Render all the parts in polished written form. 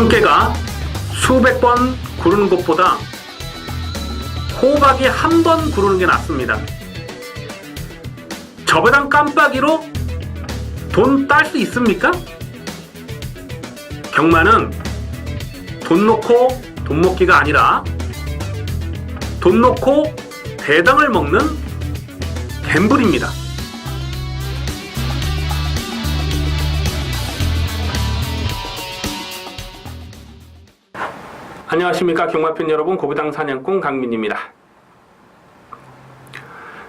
한 개가 수백 번 구르는 것보다 호박이 한 번 구르는 게 낫습니다. 저배당 깜빡이로 돈 딸 수 있습니까? 경마는 돈 놓고 돈 먹기가 아니라 돈 놓고 배당을 먹는 갬블입니다. 안녕하십니까 경마팬 여러분, 고배당 사냥꾼 강민입니다.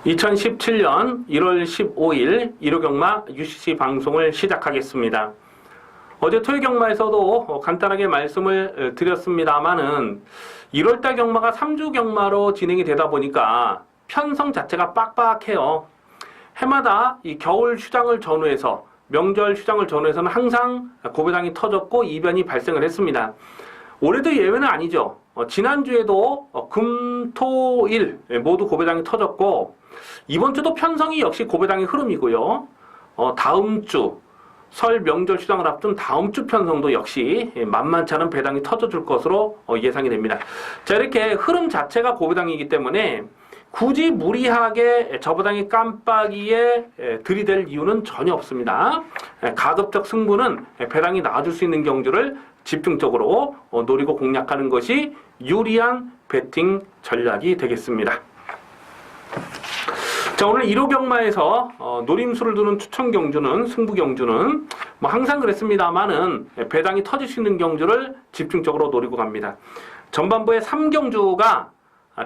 2017년 1월 15일 1호 경마 UCC 방송을 시작하겠습니다. 어제 토요 경마에서도 간단하게 말씀을 드렸습니다만은 1월달 경마가 3주 경마로 진행이 되다 보니까 편성 자체가 빡빡해요. 해마다 이 겨울 휴장을 전후해서 명절 휴장을 전후해서는 항상 고배당이 터졌고 이변이 발생을 했습니다. 올해도 예외는 아니죠. 지난주에도 금, 토, 일 모두 고배당이 터졌고 이번 주도 편성이 역시 고배당의 흐름이고요. 다음 주 설 명절 휴장을 앞둔 다음 주 편성도 역시 만만치 않은 배당이 터져줄 것으로 예상이 됩니다. 자, 이렇게 흐름 자체가 고배당이기 때문에 굳이 무리하게 저배당의 깜빡이에 들이댈 이유는 전혀 없습니다. 가급적 승부는 배당이 나와줄 수 있는 경주를 집중적으로 노리고 공략하는 것이 유리한 배팅 전략이 되겠습니다. 자, 오늘 1호 경마에서 노림수를 두는 추천 경주는, 승부 경주는 뭐 항상 그랬습니다만은 배당이 터질 수 있는 경주를 집중적으로 노리고 갑니다. 전반부에 3경주가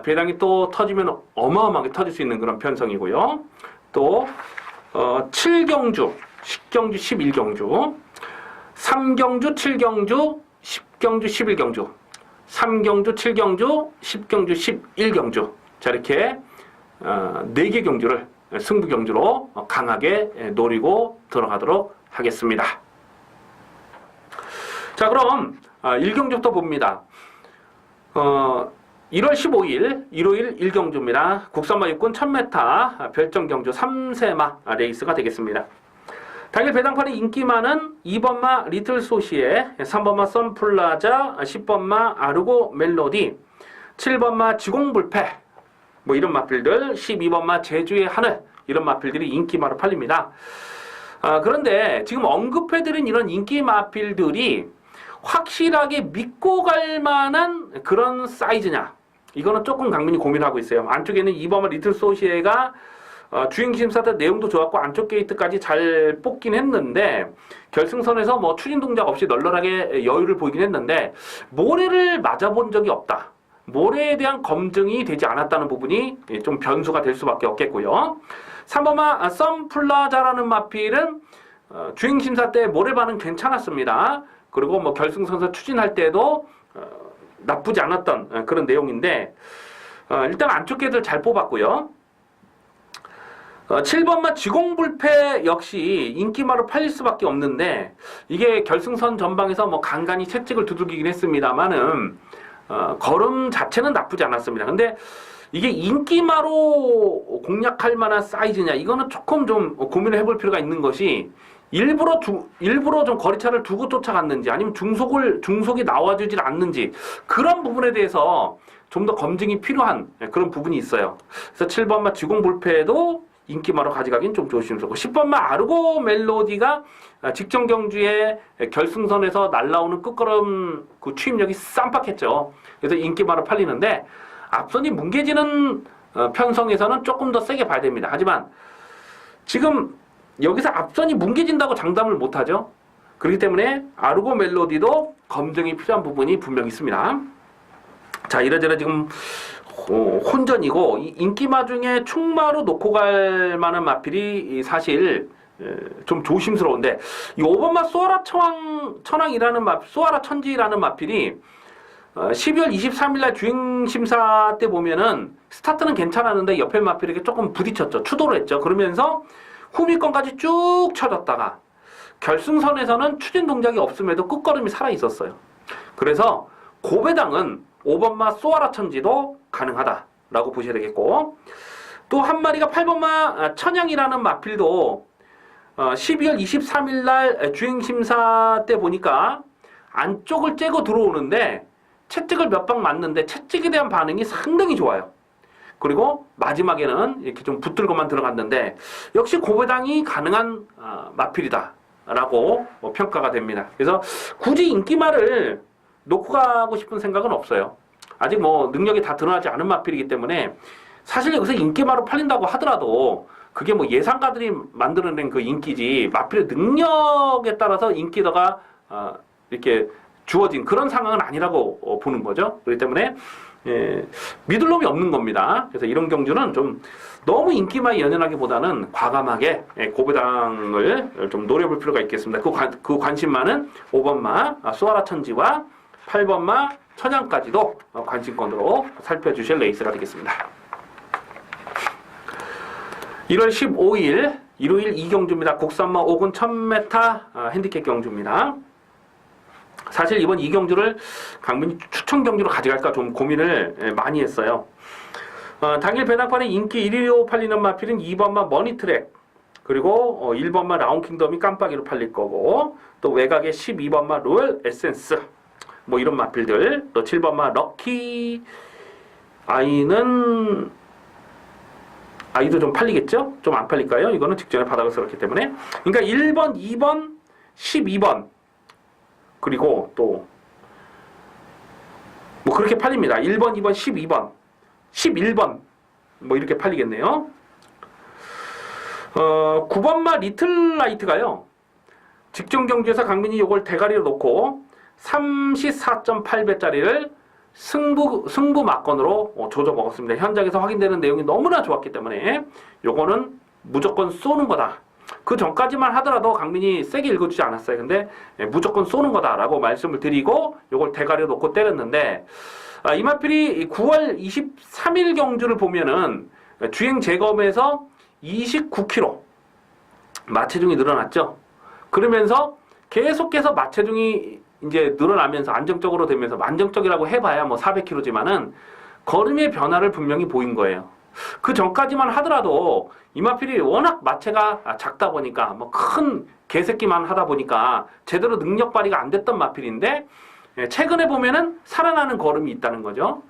배당이 또 터지면 어마어마하게 터질 수 있는 그런 편성이고요. 또 7경주, 10경주, 11경주, 3경주, 7경주, 10경주, 11경주, 3경주, 7경주, 10경주, 11경주. 자, 이렇게 4개 경주를 승부 경주로 강하게 노리고 들어가도록 하겠습니다. 자, 그럼 1경주부터 봅니다. 1월 15일 일요일 1경주입니다. 국산마 육군 1000m 별정경주 3세마 레이스가 되겠습니다. 당일 배당판의 인기 많은 2번마 리틀소시에, 3번마 선플라자, 10번마 아르고 멜로디, 7번마 지공불패, 뭐 이런 마필들, 12번마 제주의 하늘, 이런 마필들이 인기마로 팔립니다. 그런데 지금 언급해드린 이런 인기 마필들이 확실하게 믿고 갈 만한 그런 사이즈냐, 이거는 조금 강민이 고민하고 있어요. 안쪽에는 2번마 리틀소시에가 주행심사 때 내용도 좋았고 안쪽 게이트까지 잘 뽑긴 했는데 결승선에서 뭐 추진 동작 없이 널널하게 여유를 보이긴 했는데 모래를 맞아본 적이 없다. 모래에 대한 검증이 되지 않았다는 부분이 좀 변수가 될 수밖에 없겠고요. 3번마 썬플라자라는 마필은 주행심사 때 모래 반응 괜찮았습니다. 그리고 뭐 결승선에서 추진할 때도 나쁘지 않았던 그런 내용인데 일단 안쪽 게이트를 잘 뽑았고요. 7번마 지공불패 역시 인기마로 팔릴 수밖에 없는데 이게 결승선 전방에서 뭐 간간히 채찍을 두들기긴 했습니다만은 걸음 자체는 나쁘지 않았습니다. 근데 이게 인기마로 공략할 만한 사이즈냐, 이거는 조금 좀 고민을 해볼 필요가 있는 것이 일부러 좀 거리차를 두고 쫓아갔는지 아니면 중속이 나와주질 않는지 그런 부분에 대해서 좀 더 검증이 필요한 그런 부분이 있어요. 그래서 7번마 지공불패도 인기마로 가져가긴 좀 조심스럽고 10번마 아르고 멜로디가 직전 경주에 결승선에서 날라오는 끝걸음 그 추임력이 쌈박했죠. 그래서 인기마로 팔리는데 앞선이 뭉개지는 편성에서는 조금 더 세게 봐야 됩니다. 하지만 지금 여기서 앞선이 뭉개진다고 장담을 못하죠. 그렇기 때문에 아르고 멜로디도 검증이 필요한 부분이 분명히 있습니다. 자, 이래저래 지금 혼전이고 인기마 중에 충마로 놓고 갈 만한 마필이 사실 좀 조심스러운데 이 5번마 소아라 천왕이라는 소아라 천지라는 마필이 12월 23일 날 주행심사 때 보면은 스타트는 괜찮았는데 옆에 마필에게 조금 부딪혔죠. 추돌을 했죠. 그러면서 후미권까지 쭉 쳐졌다가 결승선에서는 추진 동작이 없음에도 끝걸음이 살아 있었어요. 그래서 고배당은 5번마 소아라 천지도 가능하다라고 보셔야 되겠고, 또 한 마리가 8번마 천양이라는 마필도 12월 23일 날 주행심사 때 보니까 안쪽을 째고 들어오는데 채찍을 몇 방 맞는데 채찍에 대한 반응이 상당히 좋아요. 그리고 마지막에는 이렇게 좀 붙들고만 들어갔는데 역시 고배당이 가능한 마필이다라고 평가가 됩니다. 그래서 굳이 인기말을 놓고 가고 싶은 생각은 없어요. 아직 뭐 능력이 다 드러나지 않은 마필이기 때문에 사실 여기서 인기말로 팔린다고 하더라도 그게 뭐 예상가들이 만들어낸 그 인기지 마필의 능력에 따라서 인기도가 이렇게 주어진 그런 상황은 아니라고 보는 거죠. 그렇기 때문에 믿을 놈이 없는 겁니다. 그래서 이런 경주는 좀 너무 인기만 연연하기보다는 과감하게 고배당을 좀 노려볼 필요가 있겠습니다. 그 관심만은 5번마 수아라 천지와 8번마 천양까지도 관심권으로 살펴주실 레이스가 되겠습니다. 1월 15일 일요일 2경주입니다. 국산마 5군 1000m 핸디캡 경주입니다. 사실 이번 이 경주를 강민이 추천 경주로 가져갈까 좀 고민을 많이 했어요. 당일 배당판에 인기 1위로 팔리는 마필은 2번마 머니트랙, 그리고 1번마 라운킹덤이 깜빡이로 팔릴 거고, 또 외곽에 12번마 로열 에센스, 뭐 이런 마필들, 또 7번마 럭키 아이도 좀 팔리겠죠? 좀 안 팔릴까요? 이거는 직전에 바닥을 쓸었기 때문에. 그러니까 1번, 2번, 12번, 그리고 또 뭐 그렇게 팔립니다. 1번, 2번, 12번, 11번 뭐 이렇게 팔리겠네요. 9번마 리틀라이트가요. 직전 경주에서 강민이 요걸 대가리로 놓고 34.8배짜리를 승부 막건으로 조져 먹었습니다. 현장에서 확인되는 내용이 너무나 좋았기 때문에 요거는 무조건 쏘는 거다. 그 전까지만 하더라도 강민이 세게 읽어주지 않았어요. 근데 무조건 쏘는 거다라고 말씀을 드리고 요걸 대가리로 놓고 때렸는데, 이 마필이 9월 23일 경주를 보면은 주행 재검에서 29kg 마체중이 늘어났죠. 그러면서 계속해서 마체중이 이제 늘어나면서 안정적으로 되면서, 안정적이라고 해봐야 뭐 400kg지만은 걸음의 변화를 분명히 보인 거예요. 그 전까지만 하더라도 이마필이 워낙 마체가 작다 보니까 뭐 큰 개새끼만 하다 보니까 제대로 능력 발휘가 안 됐던 마필인데, 최근에 보면은 살아나는 걸음이 있다는 거죠.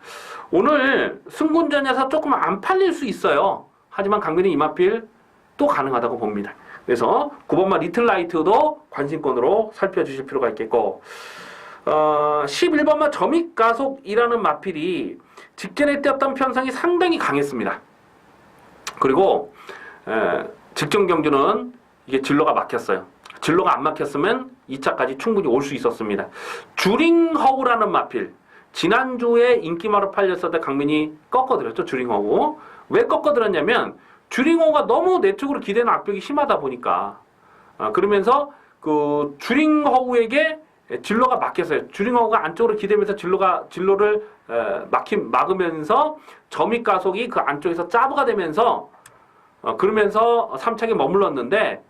오늘 승군전에서 조금 안 팔릴 수 있어요. 하지만 강민이 이마필 또 가능하다고 봅니다. 그래서 9번마 리틀라이트도 관심권으로 살펴주실 필요가 있겠고, 11번마 점입가속이라는 마필이 직전에 뛰었던 편성이 상당히 강했습니다. 그리고 직전 경주는 이게 진로가 막혔어요. 진로가 안 막혔으면 2차까지 충분히 올 수 있었습니다. 주링허우라는 마필, 지난주에 인기마로 팔렸을 때 강민이 꺾어드렸죠. 주링허우. 왜 꺾어드렸냐면 주링허우가 너무 내 쪽으로 기대는 악벽이 심하다 보니까, 그러면서 그 주링허우에게 진로가 막혔어요. 주링허우가 안쪽으로 기대면서 진로를 막으면서 점입가속이 그 안쪽에서 짜부가 되면서 그러면서 3차에 머물렀는데,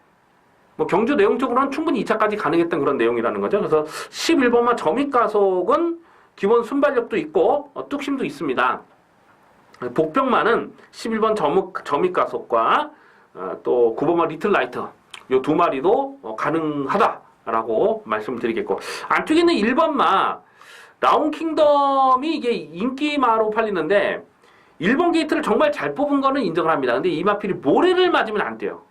뭐 경주 내용적으로는 충분히 2차까지 가능했던 그런 내용이라는 거죠. 그래서 11번마 점입가속은 기본 순발력도 있고 뚝심도 있습니다. 복병만은 11번 점입가속과 또 9번마 리틀라이트 요 두 마리도 가능하다라고 말씀드리겠고, 안쪽에 있는 1번마 라운킹덤이 이게 인기마로 팔리는데 1번 게이트를 정말 잘 뽑은 거는 인정을 합니다. 근데 이 마필이 모래를 맞으면 안 돼요.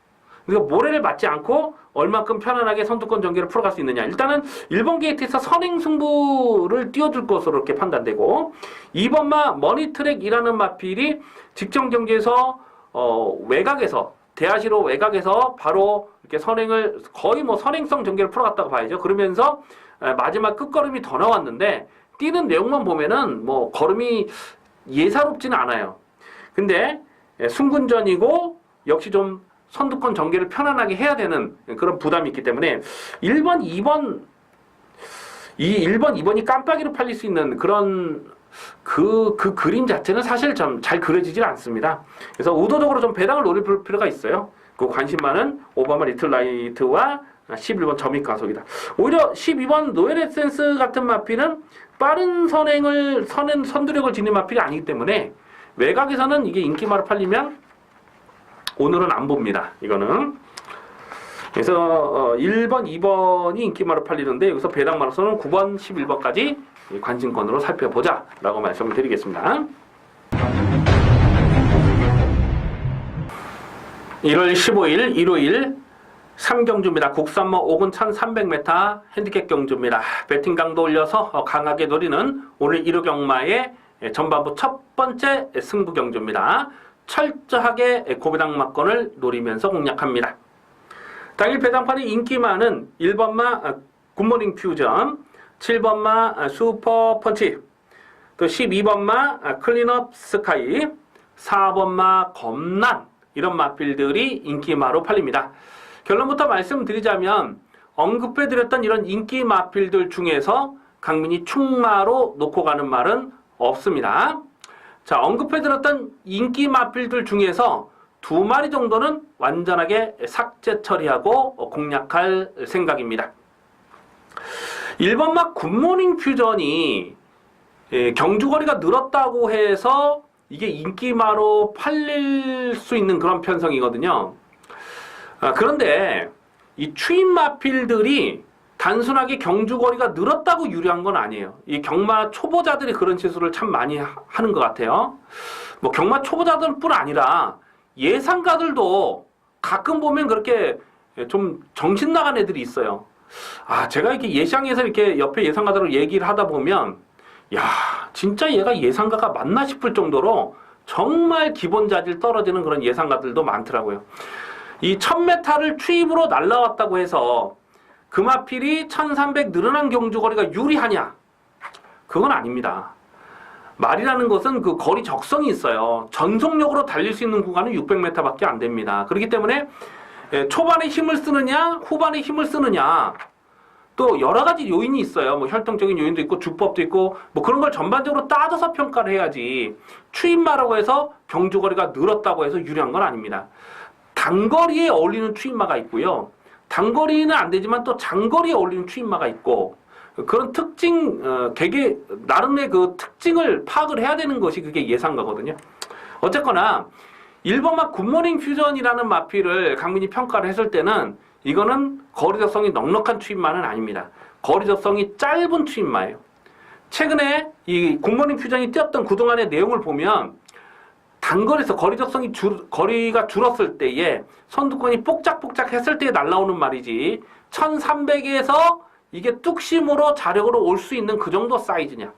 그러니까 모래를 맞지 않고 얼만큼 편안하게 선두권 전개를 풀어갈 수 있느냐. 일단은 1번 게이트에서 선행 승부를 띄워줄 것으로 이렇게 판단되고, 2번마 머니트랙이라는 마필이 직전 경기에서 외곽에서 대하시로 외곽에서 바로 이렇게 선행을 거의 뭐 선행성 전개를 풀어갔다고 봐야죠. 그러면서 마지막 끝걸음이 더 나왔는데 뛰는 내용만 보면은 뭐 걸음이 예사롭지는 않아요. 근데 승군전이고 역시 좀 선두권 전개를 편안하게 해야 되는 그런 부담이 있기 때문에 1번, 2번, 2번이 깜빡이로 팔릴 수 있는 그런 그 그림 자체는 사실 좀 잘 그려지질 않습니다. 그래서 의도적으로 좀 배당을 노릴 필요가 있어요. 그 관심 많은 5번마 리틀라이트와 11번 점입가속이다. 오히려 12번 노엘 에센스 같은 마필은 빠른 선두력을 지닌 마필이 아니기 때문에 외곽에서는 이게 인기마로 팔리면 오늘은 안 봅니다. 이거는. 그래서 1번, 2번이 인기마로 팔리는데 여기서 배당마로서는 9번, 11번까지 관심권으로 살펴보자 라고 말씀을 드리겠습니다. 1월 15일 일요일 3경주입니다. 국산모 5군 1300m 핸디캡 경주입니다. 배팅 강도 올려서 강하게 노리는 오늘 1호 경마의 전반부 첫 번째 승부 경주입니다. 철저하게 고배당 막권을 노리면서 공략합니다. 당일 배당판의 인기 많은 1번마 굿모닝 퓨전, 7번마 슈퍼펀치, 또 12번마 클린업 스카이, 4번마 검란 이런 마필들이 인기마로 팔립니다. 결론부터 말씀드리자면 언급해드렸던 이런 인기 마필들 중에서 강민이 충마로 놓고 가는 말은 없습니다. 자, 언급해드렸던 인기 마필들 중에서 2마리 정도는 완전하게 삭제 처리하고 공략할 생각입니다. 1번마 굿모닝 퓨전이 경주거리가 늘었다고 해서 이게 인기마로 팔릴 수 있는 그런 편성이거든요. 그런데 이 추인 마필들이 단순하게 경주거리가 늘었다고 유리한 건 아니에요. 이 경마 초보자들이 그런 실수를 참 많이 하는 것 같아요. 뭐 경마 초보자들뿐 아니라 예상가들도 가끔 보면 그렇게 좀 정신 나간 애들이 있어요. 제가 이렇게 예상에서 이렇게 옆에 예상가들을 얘기를 하다 보면 야, 진짜 얘가 예상가가 맞나 싶을 정도로 정말 기본 자질 떨어지는 그런 예상가들도 많더라고요. 이 1000m를 추입으로 날라왔다고 해서 금화필이 1300 늘어난 경주거리가 유리하냐? 그건 아닙니다. 말이라는 것은 그 거리 적성이 있어요. 전속력으로 달릴 수 있는 구간은 600m밖에 안 됩니다. 그렇기 때문에 초반에 힘을 쓰느냐, 후반에 힘을 쓰느냐, 또 여러 가지 요인이 있어요. 뭐 혈통적인 요인도 있고 주법도 있고 뭐 그런 걸 전반적으로 따져서 평가를 해야지 추임마라고 해서 경주거리가 늘었다고 해서 유리한 건 아닙니다. 단거리에 어울리는 추임마가 있고요. 단거리는 안 되지만 또 장거리에 어울리는 추임마가 있고 그런 특징, 개개 나름의 그 특징을 파악을 해야 되는 것이 그게 예상가거든요. 어쨌거나 1번마 굿모닝 퓨전이라는 마필을 강민이 평가를 했을 때는 이거는 거리적성이 넉넉한 추임마는 아닙니다. 거리적성이 짧은 추임마예요. 최근에 이 굿모닝 퓨전이 뛰었던 그동안의 내용을 보면 단거리에서 거리가 줄었을 때에 선두권이 뽁짝뽁짝 했을 때에 날라오는 말이지 1300에서 이게 뚝심으로 자력으로 올 수 있는 그 정도 사이즈냐,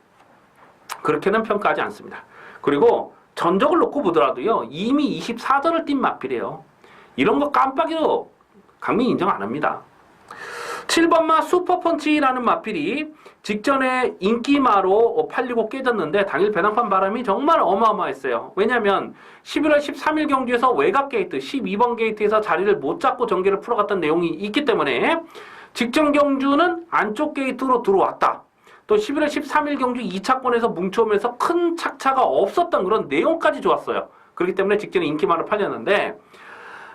그렇게는 평가하지 않습니다. 그리고 전적을 놓고 보더라도요 이미 24전을 뛴 마필이에요. 이런 거 깜빡이로 강민 인정 안 합니다. 7번마 슈퍼펀치라는 마필이 직전에 인기마로 팔리고 깨졌는데 당일 배당판 바람이 정말 어마어마했어요. 왜냐하면 11월 13일 경주에서 외곽 게이트 12번 게이트에서 자리를 못 잡고 전개를 풀어갔던 내용이 있기 때문에 직전 경주는 안쪽 게이트로 들어왔다. 또 11월 13일 경주 2차권에서 뭉쳐오면서 큰 착차가 없었던 그런 내용까지 좋았어요. 그렇기 때문에 직전에 인기마로 팔렸는데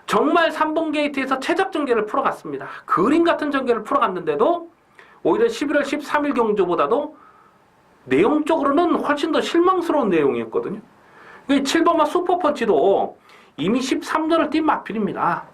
정말 3번 게이트에서 최적 전개를 풀어갔습니다. 그림 같은 전개를 풀어갔는데도 오히려 11월 13일 경주보다도 내용적으로는 훨씬 더 실망스러운 내용이었거든요. 7번마 슈퍼펀치도 이미 13전을 뛴 마필입니다.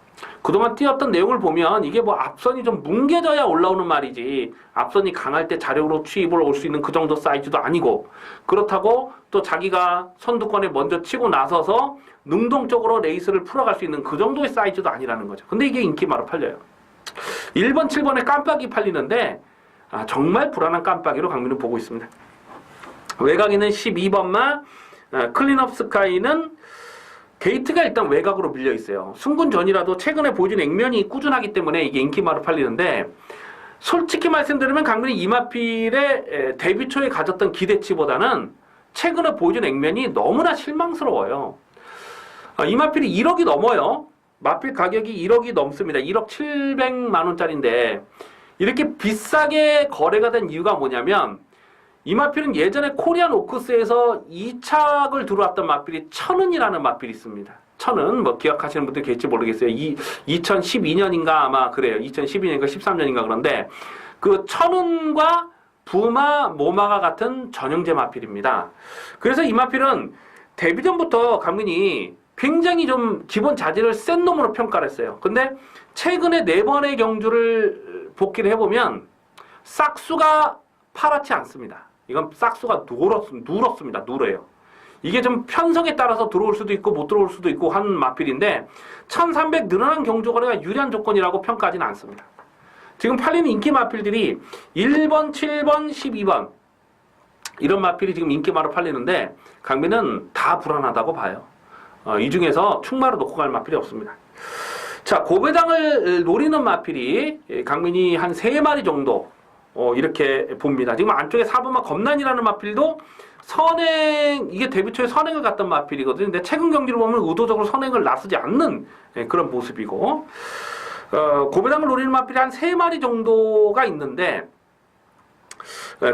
그동안 뛰었던 내용을 보면 이게 뭐 앞선이 좀 뭉개져야 올라오는 말이지 앞선이 강할 때 자력으로 추입을 올 수 있는 그 정도 사이즈도 아니고, 그렇다고 또 자기가 선두권에 먼저 치고 나서서 능동적으로 레이스를 풀어갈 수 있는 그 정도의 사이즈도 아니라는 거죠. 근데 이게 인기마로 팔려요. 1번, 7번에 깜빡이 팔리는데 정말 불안한 깜빡이로 강민은 보고 있습니다. 외곽에는 12번마 클린업 스카이는 게이트가 일단 외곽으로 밀려 있어요. 승군 전이라도 최근에 보여준 액면이 꾸준하기 때문에 이게 인기마로 팔리는데, 솔직히 말씀드리면 강민이 이마필의 데뷔 초에 가졌던 기대치보다는 최근에 보여준 액면이 너무나 실망스러워요. 이마필이 1억이 넘어요. 마필 가격이 1억이 넘습니다. 1억 700만 원짜리인데 이렇게 비싸게 거래가 된 이유가 뭐냐면, 이마필은 예전에 코리안 오크스에서 2착을 들어왔던 마필이 천은이라는 마필이 있습니다. 천은 뭐 기억하시는 분들 계실지 모르겠어요. 2012년인가 아마 그래요. 2012년인가 13년인가 그런데 그 천은과 부마, 모마가 같은 전형제 마필입니다. 그래서 이 마필은 데뷔 전부터 강민이 굉장히 좀 기본 자질을 센 놈으로 평가를 했어요. 근데 최근에 4번의 경주를 복기를 해보면 싹수가 파랗지 않습니다. 이건 싹수가 누렇습니다. 누래요. 이게 좀 편성에 따라서 들어올 수도 있고 못 들어올 수도 있고 한 마필인데 1300 늘어난 경주거리가 유리한 조건이라고 평가하지는 않습니다. 지금 팔리는 인기 마필들이 1번, 7번, 12번 이런 마필이 지금 인기마로 팔리는데 강민은 다 불안하다고 봐요. 이 중에서 충마로 놓고 갈 마필이 없습니다. 자, 고배당을 노리는 마필이 강민이 한 3마리 정도 이렇게 봅니다. 지금 안쪽에 4번마 검난이라는 마필도 선행, 이게 데뷔 초에 선행을 갔던 마필이거든요. 근데 최근 경기를 보면 의도적으로 선행을 나서지 않는 그런 모습이고, 고배당을 노리는 마필이 한 3마리 정도가 있는데,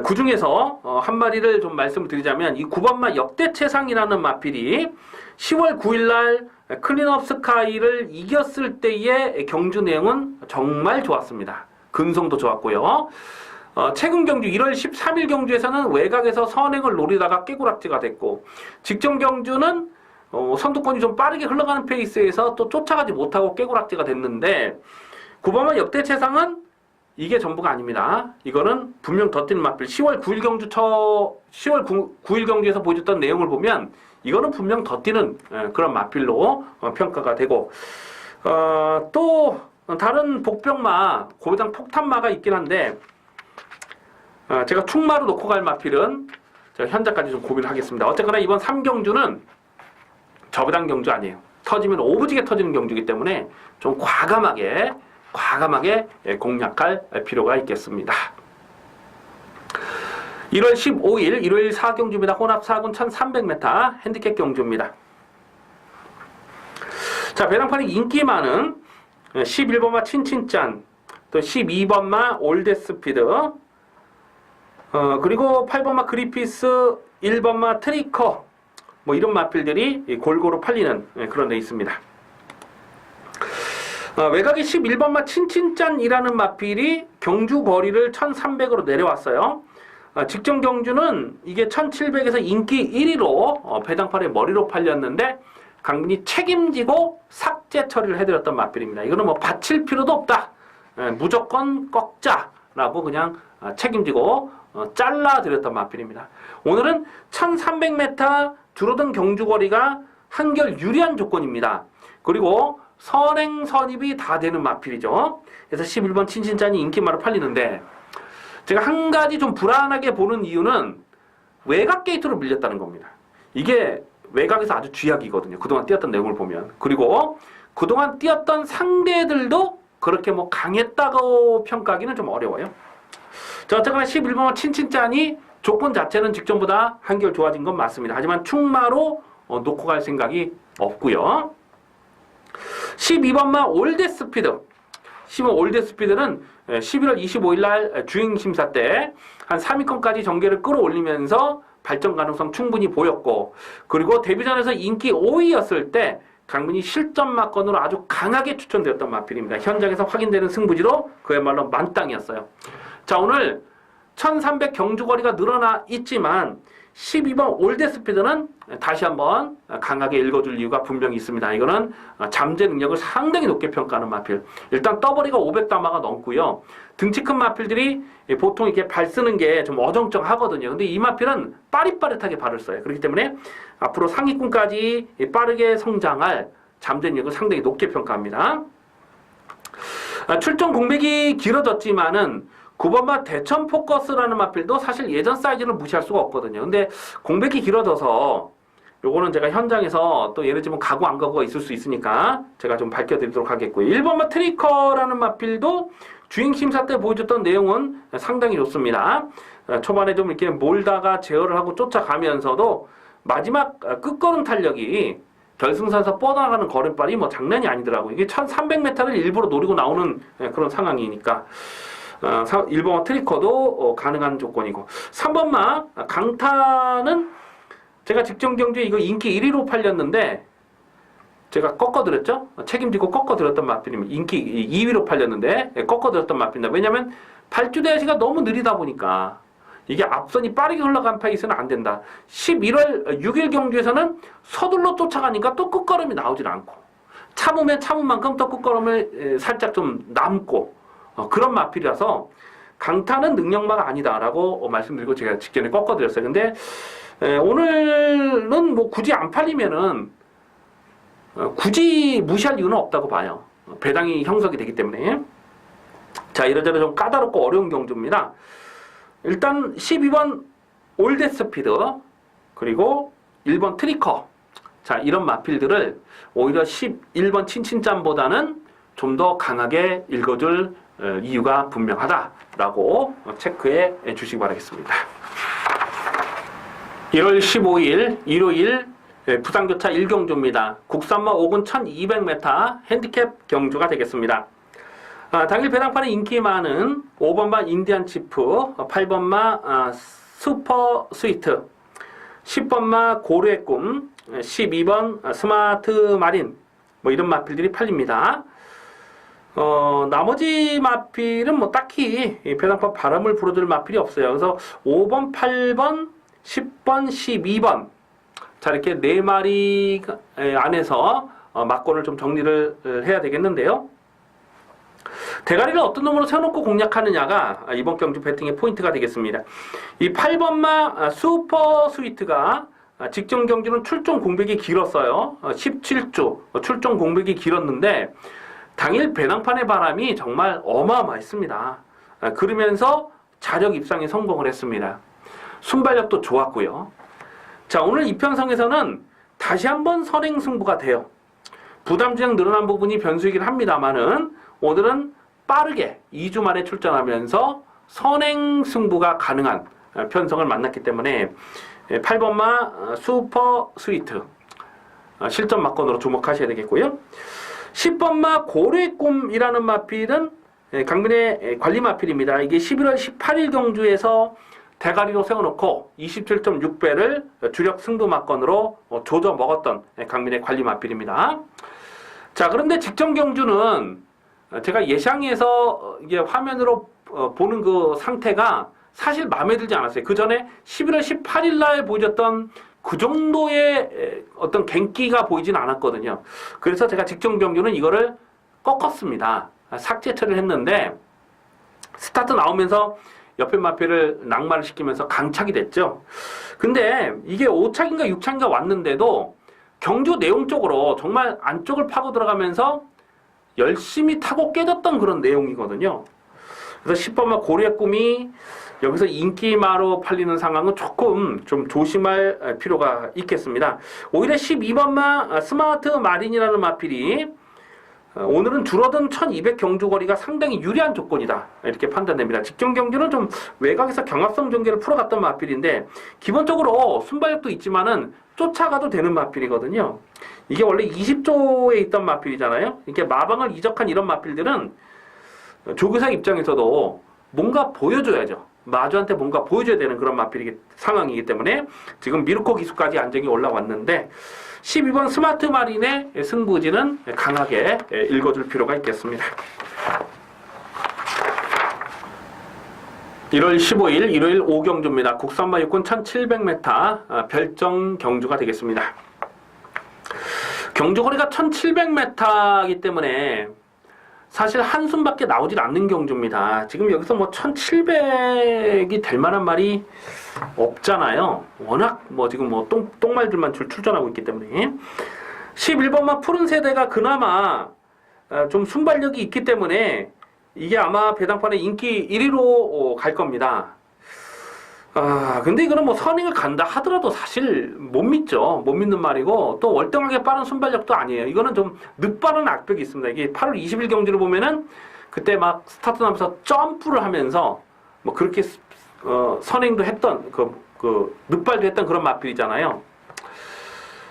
그 중에서 한 마리를 좀 말씀을 드리자면, 이 9번마 역대최상이라는 마필이 10월 9일날 클린업 스카이를 이겼을 때의 경주 내용은 정말 좋았습니다. 근성도 좋았고요. 최근 경주 1월 13일 경주에서는 외곽에서 선행을 노리다가 깨구락지가 됐고, 직전 경주는 선두권이 좀 빠르게 흘러가는 페이스에서 또 쫓아가지 못하고 깨구락지가 됐는데, 9번마 역대 최상은 이게 전부가 아닙니다. 이거는 분명 더 뛰는 마필. 10월 9일 경주에서 보여줬던 내용을 보면 이거는 분명 더 뛰는 그런 마필로 평가가 되고, 또 다른 복병마, 고배당 폭탄마가 있긴 한데, 제가 충마로 놓고 갈 마필은 제가 현재까지 좀 고민을 하겠습니다. 어쨌거나 이번 3경주는 저배당 경주 아니에요. 터지면 오부지게 터지는 경주이기 때문에 좀 과감하게 공략할 필요가 있겠습니다. 1월 15일 일요일 4경주입니다. 혼합 4군 1300m 핸디캡 경주입니다. 자, 배당판이 인기 많은 11번마 친친짠, 또 12번마 올데스피드, 그리고 8번마 그리피스, 1번마 트리커, 뭐 이런 마필들이 골고루 팔리는 그런 데 있습니다. 외곽에 11번마 친친짠이라는 마필이 경주 거리를 1300으로 내려왔어요. 직전 경주는 이게 1700에서 인기 1위로 배당판의 머리로 팔렸는데 강민이 책임지고 삭제 처리를 해드렸던 마필입니다. 이거는 뭐 바칠 필요도 없다. 무조건 꺾자라고 그냥 책임지고 잘라드렸던 마필입니다. 오늘은 1300m 줄어든 경주거리가 한결 유리한 조건입니다. 그리고 선행 선입이 다 되는 마필이죠. 그래서 11번 친친짠이 인기마로 팔리는데, 제가 한 가지 좀 불안하게 보는 이유는 외곽 게이트로 밀렸다는 겁니다. 이게 외곽에서 아주 쥐약이거든요. 그동안 뛰었던 내용을 보면. 그리고 그동안 뛰었던 상대들도 그렇게 뭐 강했다고 평가하기는 좀 어려워요. 자, 어쨌거나 11번 친친짠이 조건 자체는 직전보다 한결 좋아진 건 맞습니다. 하지만 충마로 놓고 갈 생각이 없고요. 12번마 올데스피드. 12번 올데스피드는 11월 25일 날 주행심사 때 한 3위권까지 전개를 끌어올리면서 발전 가능성 충분히 보였고, 그리고 데뷔전에서 인기 5위였을 때 강민이 실전 마건으로 아주 강하게 추천되었던 마필입니다. 현장에서 확인되는 승부지로 그야말로 만땅이었어요. 자, 오늘 1300 경주거리가 늘어나 있지만 12번 올데스피드는 다시 한번 강하게 읽어줄 이유가 분명히 있습니다. 이거는 잠재 능력을 상당히 높게 평가하는 마필. 일단 더블이가 500다마가 넘고요. 등치 큰 마필들이 보통 이렇게 발 쓰는 게 좀 어정쩡하거든요. 근데 이 마필은 빠릿빠릿하게 발을 써요. 그렇기 때문에 앞으로 상위권까지 빠르게 성장할 잠재 능력을 상당히 높게 평가합니다. 출전 공백이 길어졌지만은 9번마 대천 포커스라는 마필도 사실 예전 사이즈를 무시할 수가 없거든요. 근데 공백이 길어져서 요거는 제가 현장에서 또 예를 들면 가고 안 가고가 있을 수 있으니까 제가 좀 밝혀드리도록 하겠고요. 1번마 트리커라는 마필도 주행심사 때 보여줬던 내용은 상당히 좋습니다. 초반에 좀 이렇게 몰다가 제어를 하고 쫓아가면서도 마지막 끝걸음 탄력이 결승선에서 뻗어나가는 걸음발이 뭐 장난이 아니더라고요. 이게 1300m를 일부러 노리고 나오는 그런 상황이니까 1번마 트리커도 가능한 조건이고, 3번마 강타는 제가 직전 경주에 이거 인기 1위로 팔렸는데 제가 꺾어드렸죠? 책임지고 꺾어드렸던 마필입니다. 인기 2위로 팔렸는데 꺾어드렸던 마필입니다. 왜냐하면 발주 대시가 너무 느리다 보니까 이게 앞선이 빠르게 흘러간 페이스는 안 된다. 11월 6일 경주에서는 서둘러 쫓아가니까 또 끝걸음이 나오질 않고 참으면 참은 만큼 또 끝걸음을 살짝 좀 남고 그런 마필이라서 강타는 능력마가 아니다라고 말씀드리고 제가 직전에 꺾어드렸어요. 근데 오늘은 뭐 굳이 안 팔리면은 굳이 무시할 이유는 없다고 봐요. 배당이 형성이 되기 때문에. 자, 이러저러 좀 까다롭고 어려운 경주입니다. 일단 12번 올드스피드 그리고 1번 트리커, 자 이런 마필들을 오히려 11번 친친짬보다는 좀 더 강하게 읽어줄 이유가 분명하다라고 체크해 주시기 바라겠습니다. 1월 15일 일요일 부산교차 1경주입니다. 국산마 5군 1200m 핸디캡 경주가 되겠습니다. 당일 배당판에 인기 많은 5번마 인디안 치프, 8번마 슈퍼 스위트, 10번마 고래의 꿈, 12번 스마트 마린, 뭐 이런 마필들이 팔립니다. 나머지 마필은 뭐 딱히 배당판 바람을 불어줄 마필이 없어요. 그래서 5번, 8번, 10번, 12번. 자, 이렇게 4마리 안에서 막권을 좀 정리를 해야 되겠는데요. 대가리를 어떤 놈으로 세워놓고 공략하느냐가 이번 경주 배팅의 포인트가 되겠습니다. 이 8번마 슈퍼 스위트가 직전 경주는 출종 공백이 길었어요. 17주 출종 공백이 길었는데 당일 배낭판의 바람이 정말 어마어마했습니다. 그러면서 자력 입상에 성공을 했습니다. 순발력도 좋았고요. 자, 오늘 이편성에서는 다시 한번 선행 승부가 돼요. 부담주행 늘어난 부분이 변수이긴 합니다만은 오늘은 빠르게 2주 만에 출전하면서 선행 승부가 가능한 편성을 만났기 때문에 8번마 슈퍼 스위트 실전 막건으로 주목하셔야 되겠고요. 10번마 고래의 꿈이라는 마필은 강민의 관리 마필입니다. 이게 11월 18일 경주에서 대가리로 세워놓고 27.6배를 주력 승부 막건으로 조져 먹었던 강민의 관리 마필입니다. 자, 그런데 직전 경주는 제가 예상에서 이게 화면으로 보는 그 상태가 사실 마음에 들지 않았어요. 그 전에 11월 18일 날 보여줬던 그 정도의 어떤 갱기가 보이진 않았거든요. 그래서 제가 직전 경주는 이거를 꺾었습니다. 삭제 처리를 했는데 스타트 나오면서 옆에 마필을 낙마를 시키면서 강착이 됐죠. 근데 이게 5착인가 6착인가 왔는데도 경주 내용적으로 정말 안쪽을 파고 들어가면서 열심히 타고 깨졌던 그런 내용이거든요. 그래서 10번마 고래의 꿈이 여기서 인기마로 팔리는 상황은 조금 좀 조심할 필요가 있겠습니다. 오히려 12번마 스마트 마린이라는 마필이 오늘은 줄어든 1200 경주거리가 상당히 유리한 조건이다, 이렇게 판단됩니다. 직전 경주는 좀 외곽에서 경합성 전개를 풀어갔던 마필인데 기본적으로 순발력도 있지만은 쫓아가도 되는 마필이거든요. 이게 원래 20조에 있던 마필이잖아요. 이렇게 마방을 이적한 이런 마필들은 조교사 입장에서도 뭔가 보여줘야죠. 마주한테 뭔가 보여줘야 되는 그런 상황이기 때문에 지금 미르코 기수까지 안정이 올라왔는데 12번 스마트 마린의 승부지는 강하게 읽어줄 필요가 있겠습니다. 1월 15일 일요일 5경주입니다. 국산마 육군 1700m 별정 경주가 되겠습니다. 경주거리가 1700m이기 때문에 사실 한숨밖에 나오질 않는 경주입니다. 지금 여기서 뭐 1700이 될 만한 말이 없잖아요. 워낙 뭐 지금 뭐 똥말들만 출전하고 있기 때문에 11번만 푸른 세대가 그나마 좀 순발력이 있기 때문에 이게 아마 배당판의 인기 1위로 갈 겁니다. 근데 이거는 뭐 선행을 간다 하더라도 사실 못 믿죠. 못 믿는 말이고 또 월등하게 빠른 순발력도 아니에요. 이거는 좀 늦빠른 악벽이 있습니다. 이게 8월 20일 경주를 보면은 그때 막 스타트 나면서 점프를 하면서 뭐 그렇게 선행도 했던 그 늦발도 했던 그런 마필이잖아요.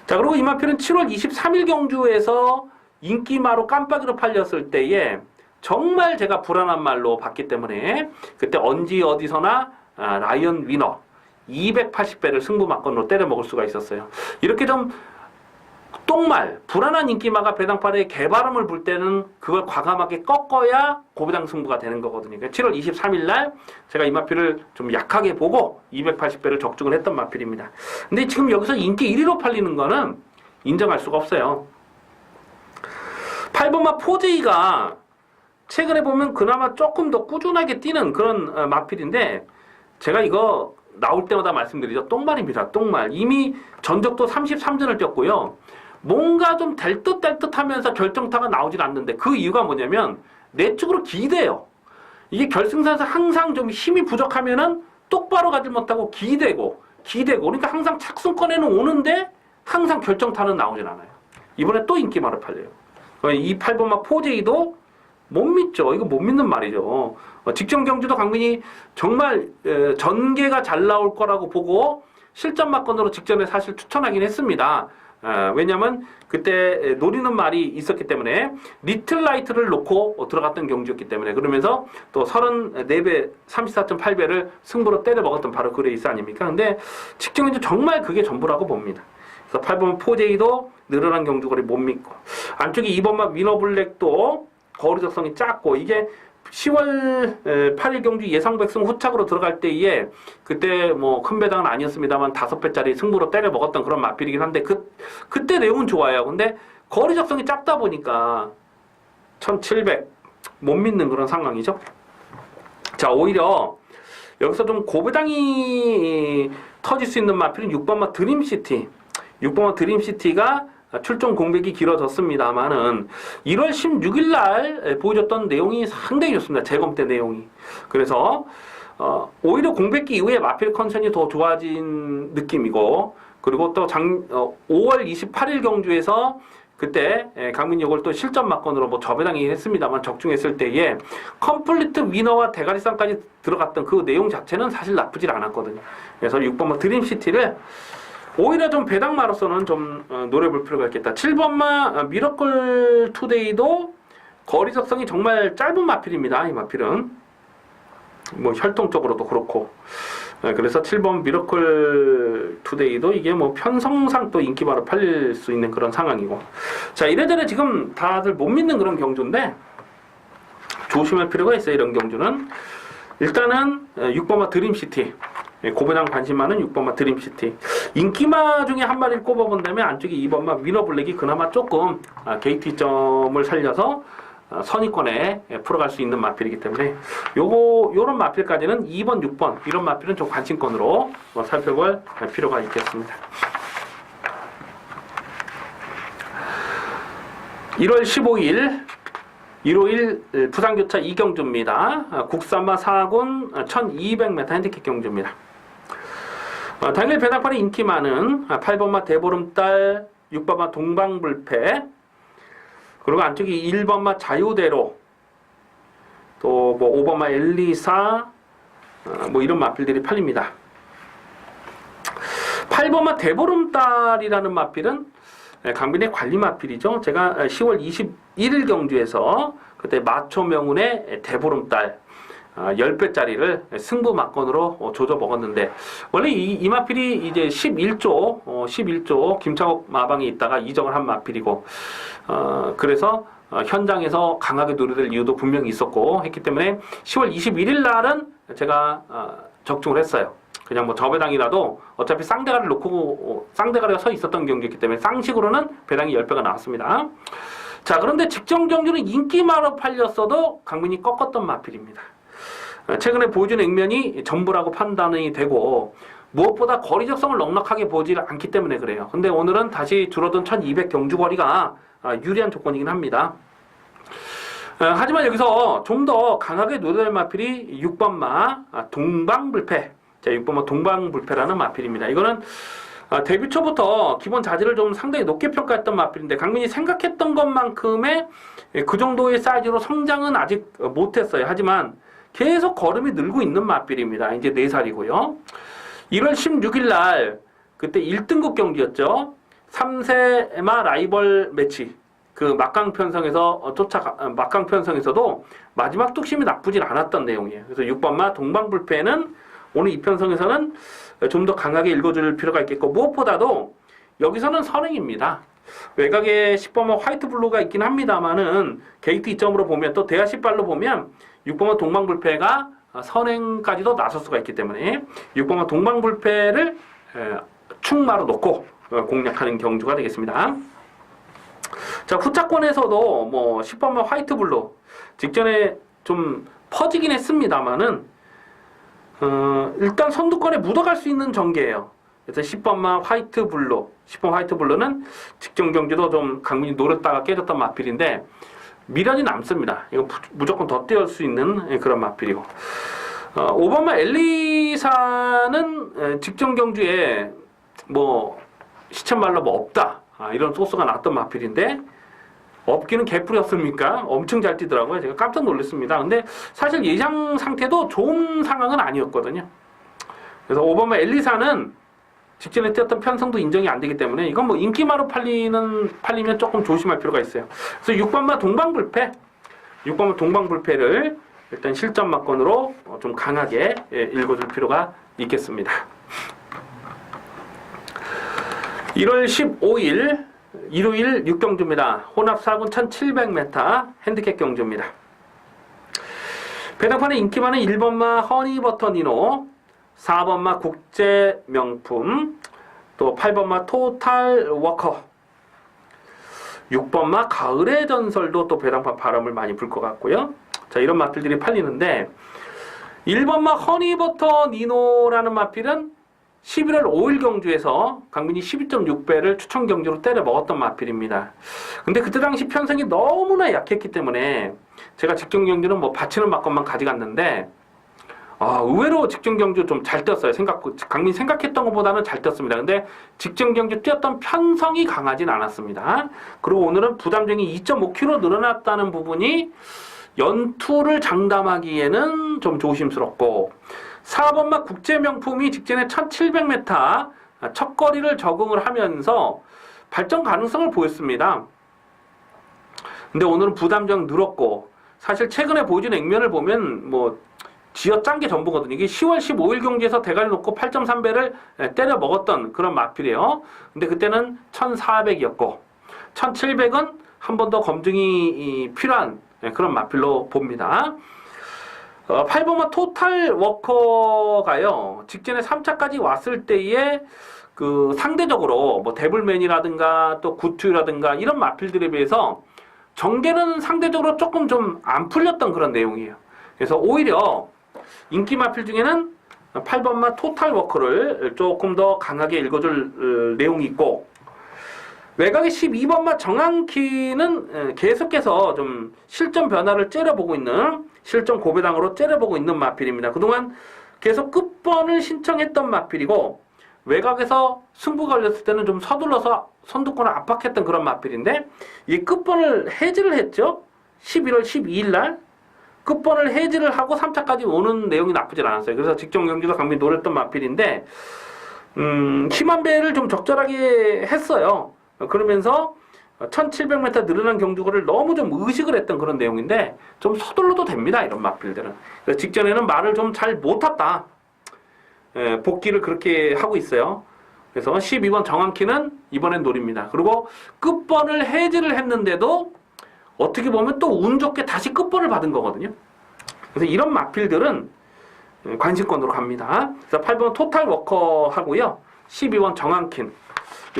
자, 그리고 이 마필은 7월 23일 경주에서 인기마로 깜빡이로 팔렸을 때에 정말 제가 불안한 말로 봤기 때문에 그때 언지 어디서나 라이언 위너 280배를 승부 막건으로 때려 먹을 수가 있었어요. 이렇게 좀 똥말, 불안한 인기마가 배당팔의 개발음을 볼 때는 그걸 과감하게 꺾어야 고배당 승부가 되는 거거든요. 그러니까 7월 23일 날 제가 이 마필을 좀 약하게 보고 280배를 적중을 했던 마필입니다. 근데 지금 여기서 인기 1위로 팔리는 거는 인정할 수가 없어요. 8번마 포제이가 최근에 보면 그나마 조금 더 꾸준하게 뛰는 그런 마필인데 제가 이거 나올 때마다 말씀드리죠. 똥말입니다. 똥말. 이미 전적도 33전을 뛰었고요. 뭔가 좀 될 듯 될 듯 하면서 결정타가 나오질 않는데 그 이유가 뭐냐면 내측으로 기대요. 이게 결승선에서 항상 좀 힘이 부족하면은 똑바로 가지 못하고 기대고 그러니까 항상 착순권에는 오는데 항상 결정타는 나오질 않아요. 이번에 또 인기마로 팔려요. 이 8번마 포제이도 못 믿죠. 이거 못 믿는 말이죠. 직전 경주도 강민이 정말 전개가 잘 나올 거라고 보고 실전 막건으로 직전에 사실 추천하긴 했습니다. 왜냐면 그때 노리는 말이 있었기 때문에 리틀 라이트를 놓고 들어갔던 경주였기 때문에 그러면서 또 34배 34.8배를 승부로 때려 먹었던 바로 그 레이스 아닙니까? 근데 직전 경주 정말 그게 전부라고 봅니다. 그래서 8번 포제이도 늘어난 경주거리 못 믿고 안쪽에 2번만 위너블랙도 거리 적성이 작고 이게 10월 8일 경주 예상 백승 후착으로 들어갈 때에 그때 뭐 큰 배당은 아니었습니다만 5배짜리 승부로 때려 먹었던 그런 마필이긴 한데 그때 내용은 좋아요. 근데 거리 적성이 작다 보니까 1700 못 믿는 그런 상황이죠. 자, 오히려 여기서 좀 고배당이 터질 수 있는 마필은 6번마 드림시티. 6번마 드림시티가 출전 공백이 길어졌습니다만은 1월 16일 날 보여줬던 내용이 상당히 좋습니다. 재검 때 내용이. 그래서 오히려 공백기 이후에 마필 컨디션이 더 좋아진 느낌이고 그리고 또 5월 28일 경주에서 그때 강민이 이걸 또 실전 막건으로 뭐 저배당이긴 했습니다만 적중했을 때에 컴플리트 위너와 대가리상까지 들어갔던 그 내용 자체는 사실 나쁘질 않았거든요. 그래서 6번마 드림시티를 오히려 좀 배당마로서는 좀 노려볼 필요가 있겠다. 7번마 미러클 투데이도 거리 적성이 정말 짧은 마필입니다. 이 마필은 뭐 혈통적으로도 그렇고 그래서 7번 미러클 투데이도 이게 뭐 편성상 또 인기바로 팔릴 수 있는 그런 상황이고 자 이래저래 지금 다들 못 믿는 그런 경주인데 조심할 필요가 있어요. 이런 경주는 일단은 6번마 드림시티 고배당 관심 많은 6번마 드림시티 인기마 중에 한 마리를 꼽아본다면 안쪽에 2번마 위너블랙이 그나마 조금 게이트점을 살려서 선의권에 풀어갈 수 있는 마필이기 때문에 요런 마필까지는 2번, 6번 이런 마필은 좀 관심권으로 살펴볼 필요가 있겠습니다. 1월 15일 일요일 부산교차 이경주입니다. 국산마 4군 1200m 핸디캡 경주입니다. 당일 배당판에 인기 많은 8번마 대보름달, 6번마 동방불패, 그리고 안쪽에 1번마 자유대로, 또 뭐 5번마 엘리사, 뭐 이런 마필들이 팔립니다. 8번마 대보름달이라는 마필은 강빈의 관리 마필이죠. 제가 10월 21일 경주에서 그때 마초명운의 대보름달 10배짜리를 승부 막건으로 조져 먹었는데 원래 이 마필이 이제 11조 김창옥 마방에 있다가 이적을 한 마필이고 그래서 현장에서 강하게 노려될 이유도 분명히 있었고 했기 때문에 10월 21일 날은 제가 적중을 했어요. 그냥 뭐 저배당이라도 어차피 쌍대가리를 놓고 쌍대가리가 서 있었던 경기였기 때문에 쌍식으로는 배당이 10배가 나왔습니다. 자, 그런데 직전 경주는 인기마로 팔렸어도 강민이 꺾었던 마필입니다. 최근에 보여준 액면이 전부라고 판단이 되고 무엇보다 거리 적성을 넉넉하게 보지 않기 때문에 그래요. 근데 오늘은 다시 줄어든 1200 경주 거리가 유리한 조건이긴 합니다. 하지만 여기서 좀 더 강하게 노려될 마필이 6번마 동방불패. 자, 6번마 동방불패라는 마필입니다. 이거는 데뷔 초부터 기본 자질을 좀 상당히 높게 평가했던 마필인데 강민이 생각했던 것만큼의 그 정도의 사이즈로 성장은 아직 못했어요. 하지만 계속 걸음이 늘고 있는 마필입니다. 이제 4살이고요. 1월 16일 날 그때 1등급 경기였죠. 3세마 라이벌 매치. 그 막강 편성에서 막강 편성에서도 마지막 뚝심이 나쁘진 않았던 내용이에요. 그래서 6번마 동방불패는 오늘 이 편성에서는 좀 더 강하게 읽어줄 필요가 있겠고 무엇보다도 여기서는 선행입니다. 외곽에 10번마 화이트 블루가 있긴 합니다만은 게이트 이점으로 보면 또 대하 10발로 보면 6번마 동방불패가 선행까지도 나설 수가 있기 때문에 6번마 동방불패를 충마로 놓고 공략하는 경주가 되겠습니다. 자, 후차권에서도 뭐 10번마 화이트 블루 직전에 좀 퍼지긴 했습니다만은 일단 선두권에 묻어갈 수 있는 전개예요. 그래서 10번마 화이트 블루, 10번 화이트 블루는 직전 경주도 좀 강민이 노렸다가 깨졌던 마필인데 미련이 남습니다. 이거 무조건 더 띄울 수 있는 그런 마필이고 5번마 엘리사는 직전 경주에 뭐 시천말로 뭐 없다 이런 소스가 났던 마필인데 없기는 개뿔이었습니까? 엄청 잘 뛰더라고요. 제가 깜짝 놀랐습니다. 근데 사실 예상 상태도 좋은 상황은 아니었거든요. 그래서 5번마 엘리사는 직전에 뛰었던 편성도 인정이 안 되기 때문에 이건 뭐 인기마로 팔리면 조금 조심할 필요가 있어요. 그래서 6번마 동방불패를 일단 실전마권으로 좀 강하게 읽어줄 필요가 있겠습니다. 1월 15일 일요일 6경주입니다. 혼합 4군 1700m 핸디캡 경주입니다. 배당판에 인기 많은 1번마 허니버터 니노, 4번마 국제명품, 또 8번마 토탈 워커, 6번마 가을의 전설도 또 배당판 바람을 많이 불 것 같고요. 자, 이런 마필들이 팔리는데 1번마 허니버터 니노라는 마필은 11월 5일 경주에서 강민이 12.6배를 추천 경주로 때려 먹었던 마필입니다. 근데 그때 당시 편성이 너무나 약했기 때문에 제가 직전 경주는 뭐 받치는 마건만 가져갔는데 의외로 직전 경주 좀 잘 뛰었어요. 강민 생각했던 것보다는 잘 뛰었습니다. 근데 직전 경주 뛰었던 편성이 강하진 않았습니다. 그리고 오늘은 부담정이 2.5kg 늘어났다는 부분이 연투를 장담하기에는 좀 조심스럽고 4번마 국제명품이 직전에 1700m 첫 거리를 적응을 하면서 발전 가능성을 보였습니다. 근데 오늘은 부담정 늘었고 사실 최근에 보여준 액면을 보면 뭐 쥐어짠 게 전부거든요. 이게 10월 15일 경기에서 대가리 놓고 8.3배를 때려 먹었던 그런 마필이에요. 근데 그때는 1400이었고 1700은 한 번 더 검증이 필요한 그런 마필로 봅니다. 8번마 토탈 워커가요, 직전에 3차까지 왔을 때에 그 상대적으로 뭐 데블맨이라든가 또 구투라든가 이런 마필들에 비해서 전개는 상대적으로 조금 좀 안 풀렸던 그런 내용이에요. 그래서 오히려 인기 마필 중에는 8번마 토탈 워커를 조금 더 강하게 읽어줄 내용이 있고, 외곽의 12번마 정한키는 계속해서 좀 실전 변화를 째려보고 있는, 실전 고배당으로 째려보고 있는 마필입니다. 그동안 계속 끝번을 신청했던 마필이고, 외곽에서 승부가 걸렸을 때는 좀 서둘러서 선두권을 압박했던 그런 마필인데, 이 끝번을 해지를 했죠. 11월 12일 날 끝번을 해지를 하고 3차까지 오는 내용이 나쁘질 않았어요. 그래서 직전 경기도 강민 노렸던 마필인데 힘한 배를 좀 적절하게 했어요. 그러면서 1700m 늘어난 경주거리를 너무 좀 의식을 했던 그런 내용인데 좀 서둘러도 됩니다. 이런 마필들은. 직전에는 말을 좀 잘 못 탔다. 복귀를 그렇게 하고 있어요. 그래서 12번 정한키는 이번엔 노립니다. 그리고 끝번을 해지를 했는데도 어떻게 보면 또 운 좋게 다시 끝번을 받은 거거든요. 그래서 이런 마필들은 관심권으로 갑니다. 그래서 8번 토탈 워커 하고요. 12번 정한킨.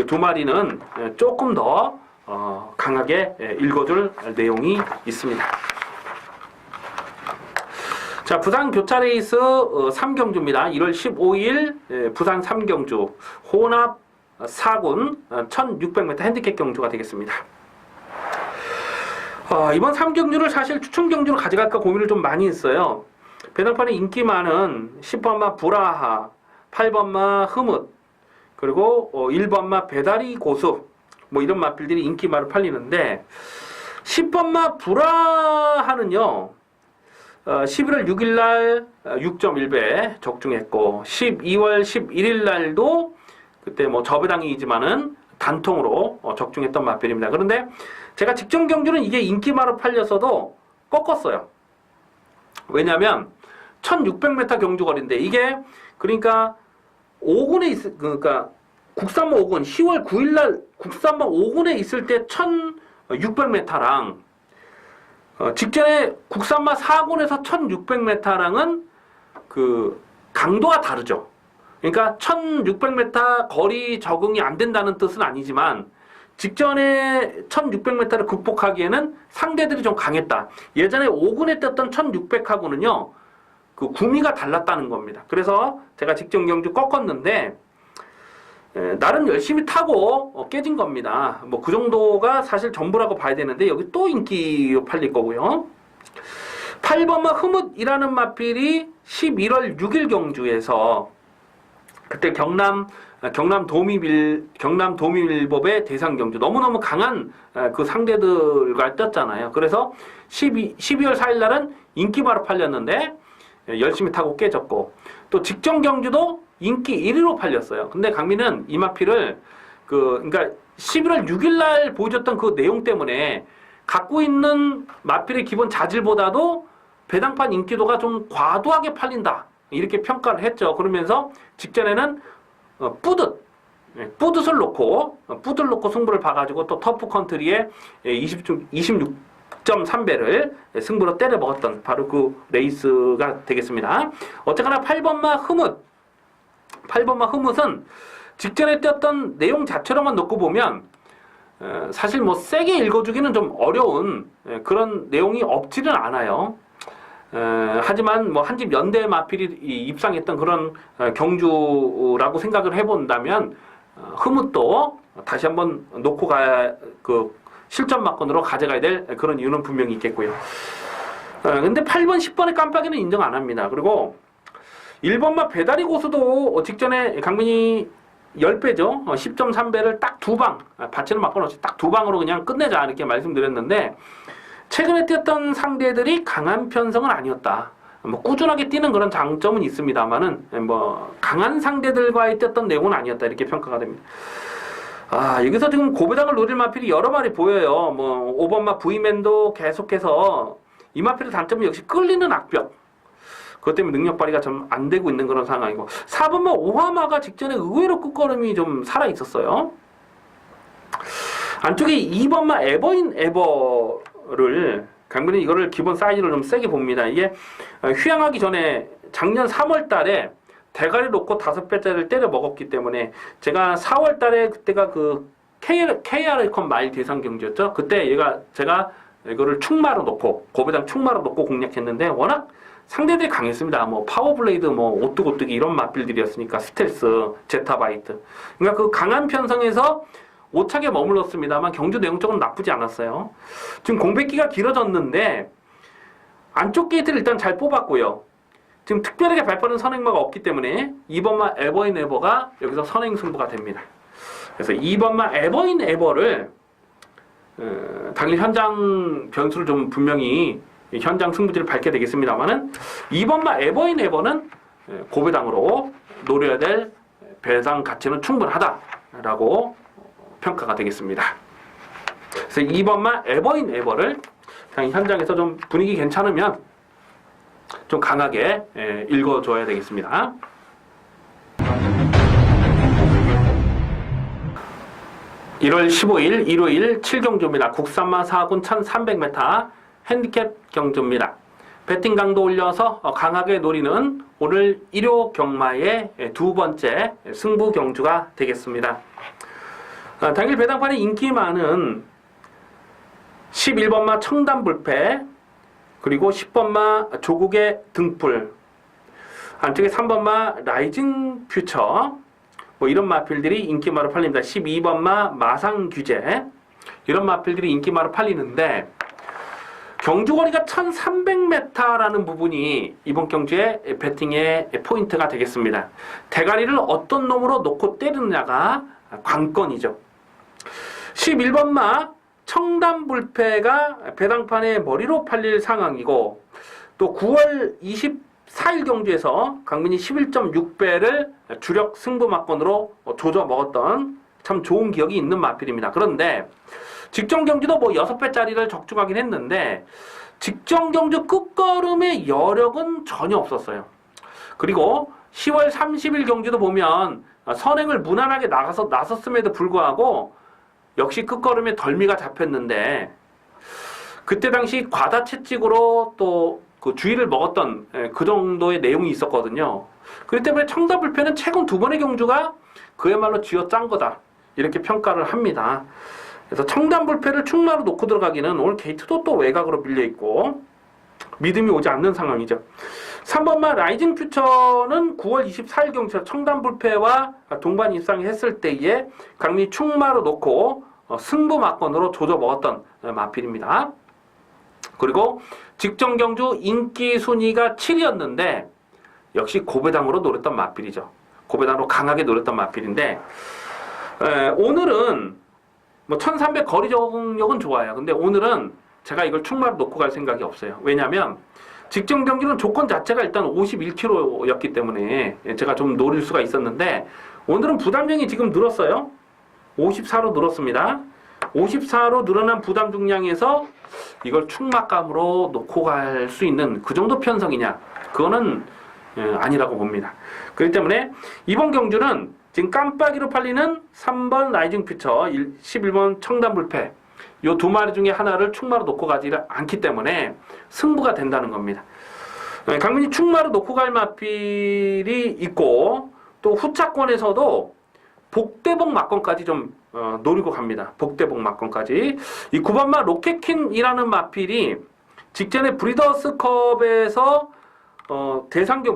두 마리는 조금 더 강하게 읽어줄 내용이 있습니다. 자, 부산 교차 레이스 3경주입니다. 1월 15일 부산 3경주 혼합 4군 1600m 핸디캡 경주가 되겠습니다. 이번 3경주를 사실 추천 경주로 가져갈까 고민을 좀 많이 했어요. 배당판에 인기 많은 10번마 브라하, 8번마 흐뭇, 그리고 1번마 배다리 고수, 뭐 이런 마필들이 인기 많이 팔리는데 10번마 브라하는요 11월 6일 날 6.1배 적중했고 12월 11일 날도 그때 뭐 저배당이지만은 단통으로 적중했던 마필입니다. 그런데 제가 직전 경주는 이게 인기마로 팔려서도 꺾었어요. 왜냐면 1600m 경주거리인데 이게 그러니까 5군에 그러니까 국산마 5군 10월 9일날 국산마 5군에 있을 때 1600m랑 직전에 국산마 4군에서 1600m랑은 그 강도가 다르죠. 그러니까 1600m 거리 적응이 안 된다는 뜻은 아니지만 직전에 1600m를 극복하기에는 상대들이 좀 강했다. 예전에 5군에 떴던 1600하고는요. 그 구미가 달랐다는 겁니다. 그래서 제가 직전 경주 꺾었는데 나름 열심히 타고 깨진 겁니다. 뭐 그 정도가 사실 전부라고 봐야 되는데 여기 또 인기 팔릴 거고요. 8번마 흐뭇이라는 마필이 11월 6일 경주에서 그때 경남 도미밀법의 대상 경주 너무너무 강한 그 상대들과 떴잖아요. 그래서 12월 4일 날은 인기마로 팔렸는데 열심히 타고 깨졌고 또 직전 경주도 인기 1위로 팔렸어요. 근데 강민은 이 마필을 그러니까 11월 6일 날 보여줬던 그 내용 때문에 갖고 있는 마필의 기본 자질보다도 배당판 인기도가 좀 과도하게 팔린다. 이렇게 평가를 했죠. 그러면서 직전에는 뿌듯을 놓고 승부를 봐가지고 또 터프 컨트리에 26.3배를 승부로 때려 먹었던 바로 그 레이스가 되겠습니다. 어쨌거나 8번마 흐뭇은 직전에 떴던 내용 자체로만 놓고 보면 사실 뭐 세게 읽어주기는 좀 어려운 그런 내용이 없지는 않아요. 하지만 뭐 한 집 연대 마필이 입상했던 그런 경주라고 생각을 해본다면 흐뭇도 다시 한번 놓고 그 실전막건으로 가져가야 될 그런 이유는 분명히 있겠고요. 근데 8번, 10번의 깜빡이는 인정 안 합니다. 그리고 1번마 배다리 고수도 직전에 강민이 10배죠. 10.3배를 딱 두 방, 받치는 막건 없이 딱 두 방으로 그냥 끝내자 이렇게 말씀드렸는데 최근에 뛰었던 상대들이 강한 편성은 아니었다. 뭐 꾸준하게 뛰는 그런 장점은 있습니다만은 뭐 강한 상대들과의 뛰었던 내용은 아니었다 이렇게 평가가 됩니다. 여기서 지금 고배당을 노릴 마필이 여러 마리 보여요. 뭐 5번마 부이맨도 계속해서 이 마필의 단점은 역시 끌리는 악벽. 그것 때문에 능력 발휘가 좀 안 되고 있는 그런 상황이고 4번마 오하마가 직전에 의외로 끝걸음이 좀 살아 있었어요. 안쪽에 2번마 에버인 에버를 강민은 이거를 기본 사이즈로 좀 세게 봅니다. 이게 휴양하기 전에 작년 3월 달에 대가리 놓고 5배짜리를 때려 먹었기 때문에 제가 4월 달에 그때가 그 KRCon 마일 대상 경주였죠. 그때 제가 이거를 충마로 놓고 고배당 충마로 놓고 공략했는데 워낙 상대들이 강했습니다. 뭐 파워블레이드, 뭐 오뚜고뚜기 이런 맛빌들이었으니까 스텔스, 제타바이트. 그러니까 그 강한 편성에서 오차게 머물렀습니다만 경주 내용적으로 나쁘지 않았어요. 지금 공백기가 길어졌는데 안쪽 게이트를 일단 잘 뽑았고요. 지금 특별하게 발빠른 선행마가 없기 때문에 2번마 에버인 에버가 여기서 선행 승부가 됩니다. 그래서 2번마 에버인 에버를 당일 현장 변수를 좀 분명히 현장 승부지를 밝게 되겠습니다만은 2번마 에버인 에버는 고배당으로 노려야 될 배당 가치는 충분하다라고 평가가 되겠습니다. 그래서 2번마 에버인 에버를 그냥 현장에서 좀 분위기 괜찮으면 좀 강하게 읽어줘야 되겠습니다. (1월 15일) 일요일 7경주입니다. 국산마 4군 1300m 핸디캡 경주입니다. 배팅 강도 올려서 강하게 노리는 오늘 1호 경마의 두 번째 승부 경주가 되겠습니다. 당일 배당판에 인기 많은 11번마 청담불패, 그리고 10번마 조국의 등불, 안쪽에 3번마 라이징 퓨처, 뭐 이런 마필들이 인기마로 팔립니다. 12번마 마상규제, 이런 마필들이 인기마로 팔리는데 경주거리가 1300m라는 부분이 이번 경주의 배팅의 포인트가 되겠습니다. 대가리를 어떤 놈으로 놓고 때리느냐가 관건이죠. 11번마 청담불패가 배당판의 머리로 팔릴 상황이고 또 9월 24일 경주에서 강민이 11.6배를 주력 승부막건으로 조져 먹었던 참 좋은 기억이 있는 마필입니다. 그런데 직전 경주도 뭐 6배짜리를 적중하긴 했는데 직전 경주 끝걸음의 여력은 전혀 없었어요. 그리고 10월 30일 경주도 보면 선행을 무난하게 나섰음에도 불구하고 역시 끝걸음에 덜미가 잡혔는데 그때 당시 과다 채찍으로 또 그 주의를 먹었던 그 정도의 내용이 있었거든요. 그렇기 때문에 청담불패는 최근 2번의 경주가 그야말로 쥐어짠 거다 이렇게 평가를 합니다. 그래서 청담불패를 충마로 놓고 들어가기는 오늘 게이트도 또 외곽으로 밀려있고 믿음이 오지 않는 상황이죠. 3번마 라이징 퓨처는 9월 24일 경주 청담불패와 동반 입상했을 때에 강민이 충마로 놓고 승부 막건으로 조져 먹었던 마필입니다. 그리고 직전 경주 인기 순위가 7위였는데 역시 고배당으로 노렸던 마필이죠. 고배당으로 강하게 노렸던 마필인데 오늘은 뭐 1300 거리 적응력은 좋아요. 근데 오늘은 제가 이걸 충마로 놓고 갈 생각이 없어요. 왜냐하면 직전 경기는 조건 자체가 일단 51km였기 때문에 제가 좀 노릴 수가 있었는데 오늘은 부담량이 지금 늘었어요. 54로 늘었습니다. 54로 늘어난 부담 중량에서 이걸 충막감으로 놓고 갈 수 있는 그 정도 편성이냐? 그거는 아니라고 봅니다. 그렇기 때문에 이번 경주는 지금 깜빡이로 팔리는 3번 라이징 퓨처, 11번 청담불패 이 두 마리 중에 하나를 충마로 놓고 가지를 않기 때문에 승부가 된다는 겁니다. 강민이 충마로 놓고 갈 마필이 있고 또 후차권에서도 복대복 막건까지 좀 노리고 갑니다. 복대복 막건까지. 이 9번마 로켓킨이라는 마필이 직전에 브리더스컵에서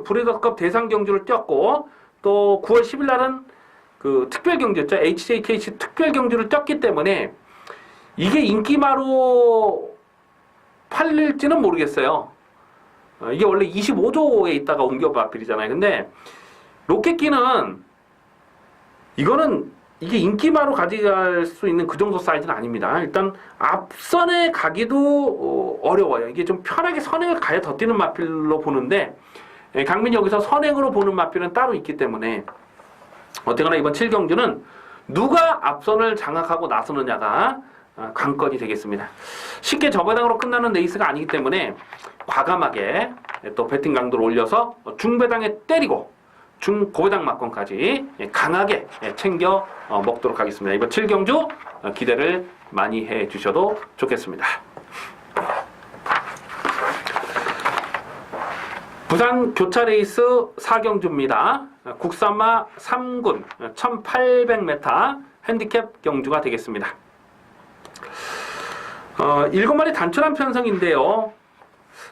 브리더스컵 대상 경주를 뛰었고 또 9월 10일 날은 그 특별 경주였죠. HJKC 특별 경주를 뛰었기 때문에 이게 인기마로 팔릴지는 모르겠어요. 이게 원래 25조에 있다가 옮겨 마필이잖아요. 근데 로켓기는 이게 인기마로 가져갈 수 있는 그 정도 사이즈는 아닙니다. 일단 앞선에 가기도 어려워요. 이게 좀 편하게 선행을 가야 더 뛰는 마필로 보는데 강민이 여기서 선행으로 보는 마필은 따로 있기 때문에 어쨌거나 이번 7경주는 누가 앞선을 장악하고 나서느냐가 관건이 되겠습니다. 쉽게 저배당으로 끝나는 레이스가 아니기 때문에 과감하게 또 배팅 강도를 올려서 중배당에 때리고 중고배당 막건까지 강하게 챙겨 먹도록 하겠습니다. 이번 7경주 기대를 많이 해 주셔도 좋겠습니다. 부산 교차레이스 4경주입니다. 국산마 3군 1800m 핸디캡 경주가 되겠습니다. 7마리 단촐한 편성인데요.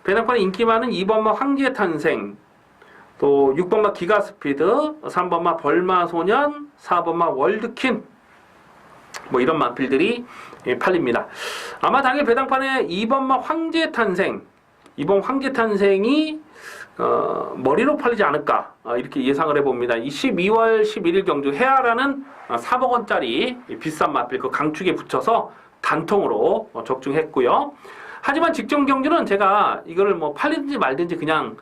배당판의 인기 많은 2번마 황제의 탄생, 또 6번마 기가스피드, 3번마 벌마소년, 4번마 월드킨 뭐 이런 마필들이 팔립니다. 아마 당일 배당판에 2번마 황제의 탄생, 이번 황제 탄생이 머리로 팔리지 않을까 이렇게 예상을 해봅니다. 이 12월 11일 경주 해아라는 4억 원짜리 비싼 마필 그 강축에 붙여서 단통으로 적중했고요. 하지만 직전 경주는 제가 이거를 뭐 팔리든지 말든지 그냥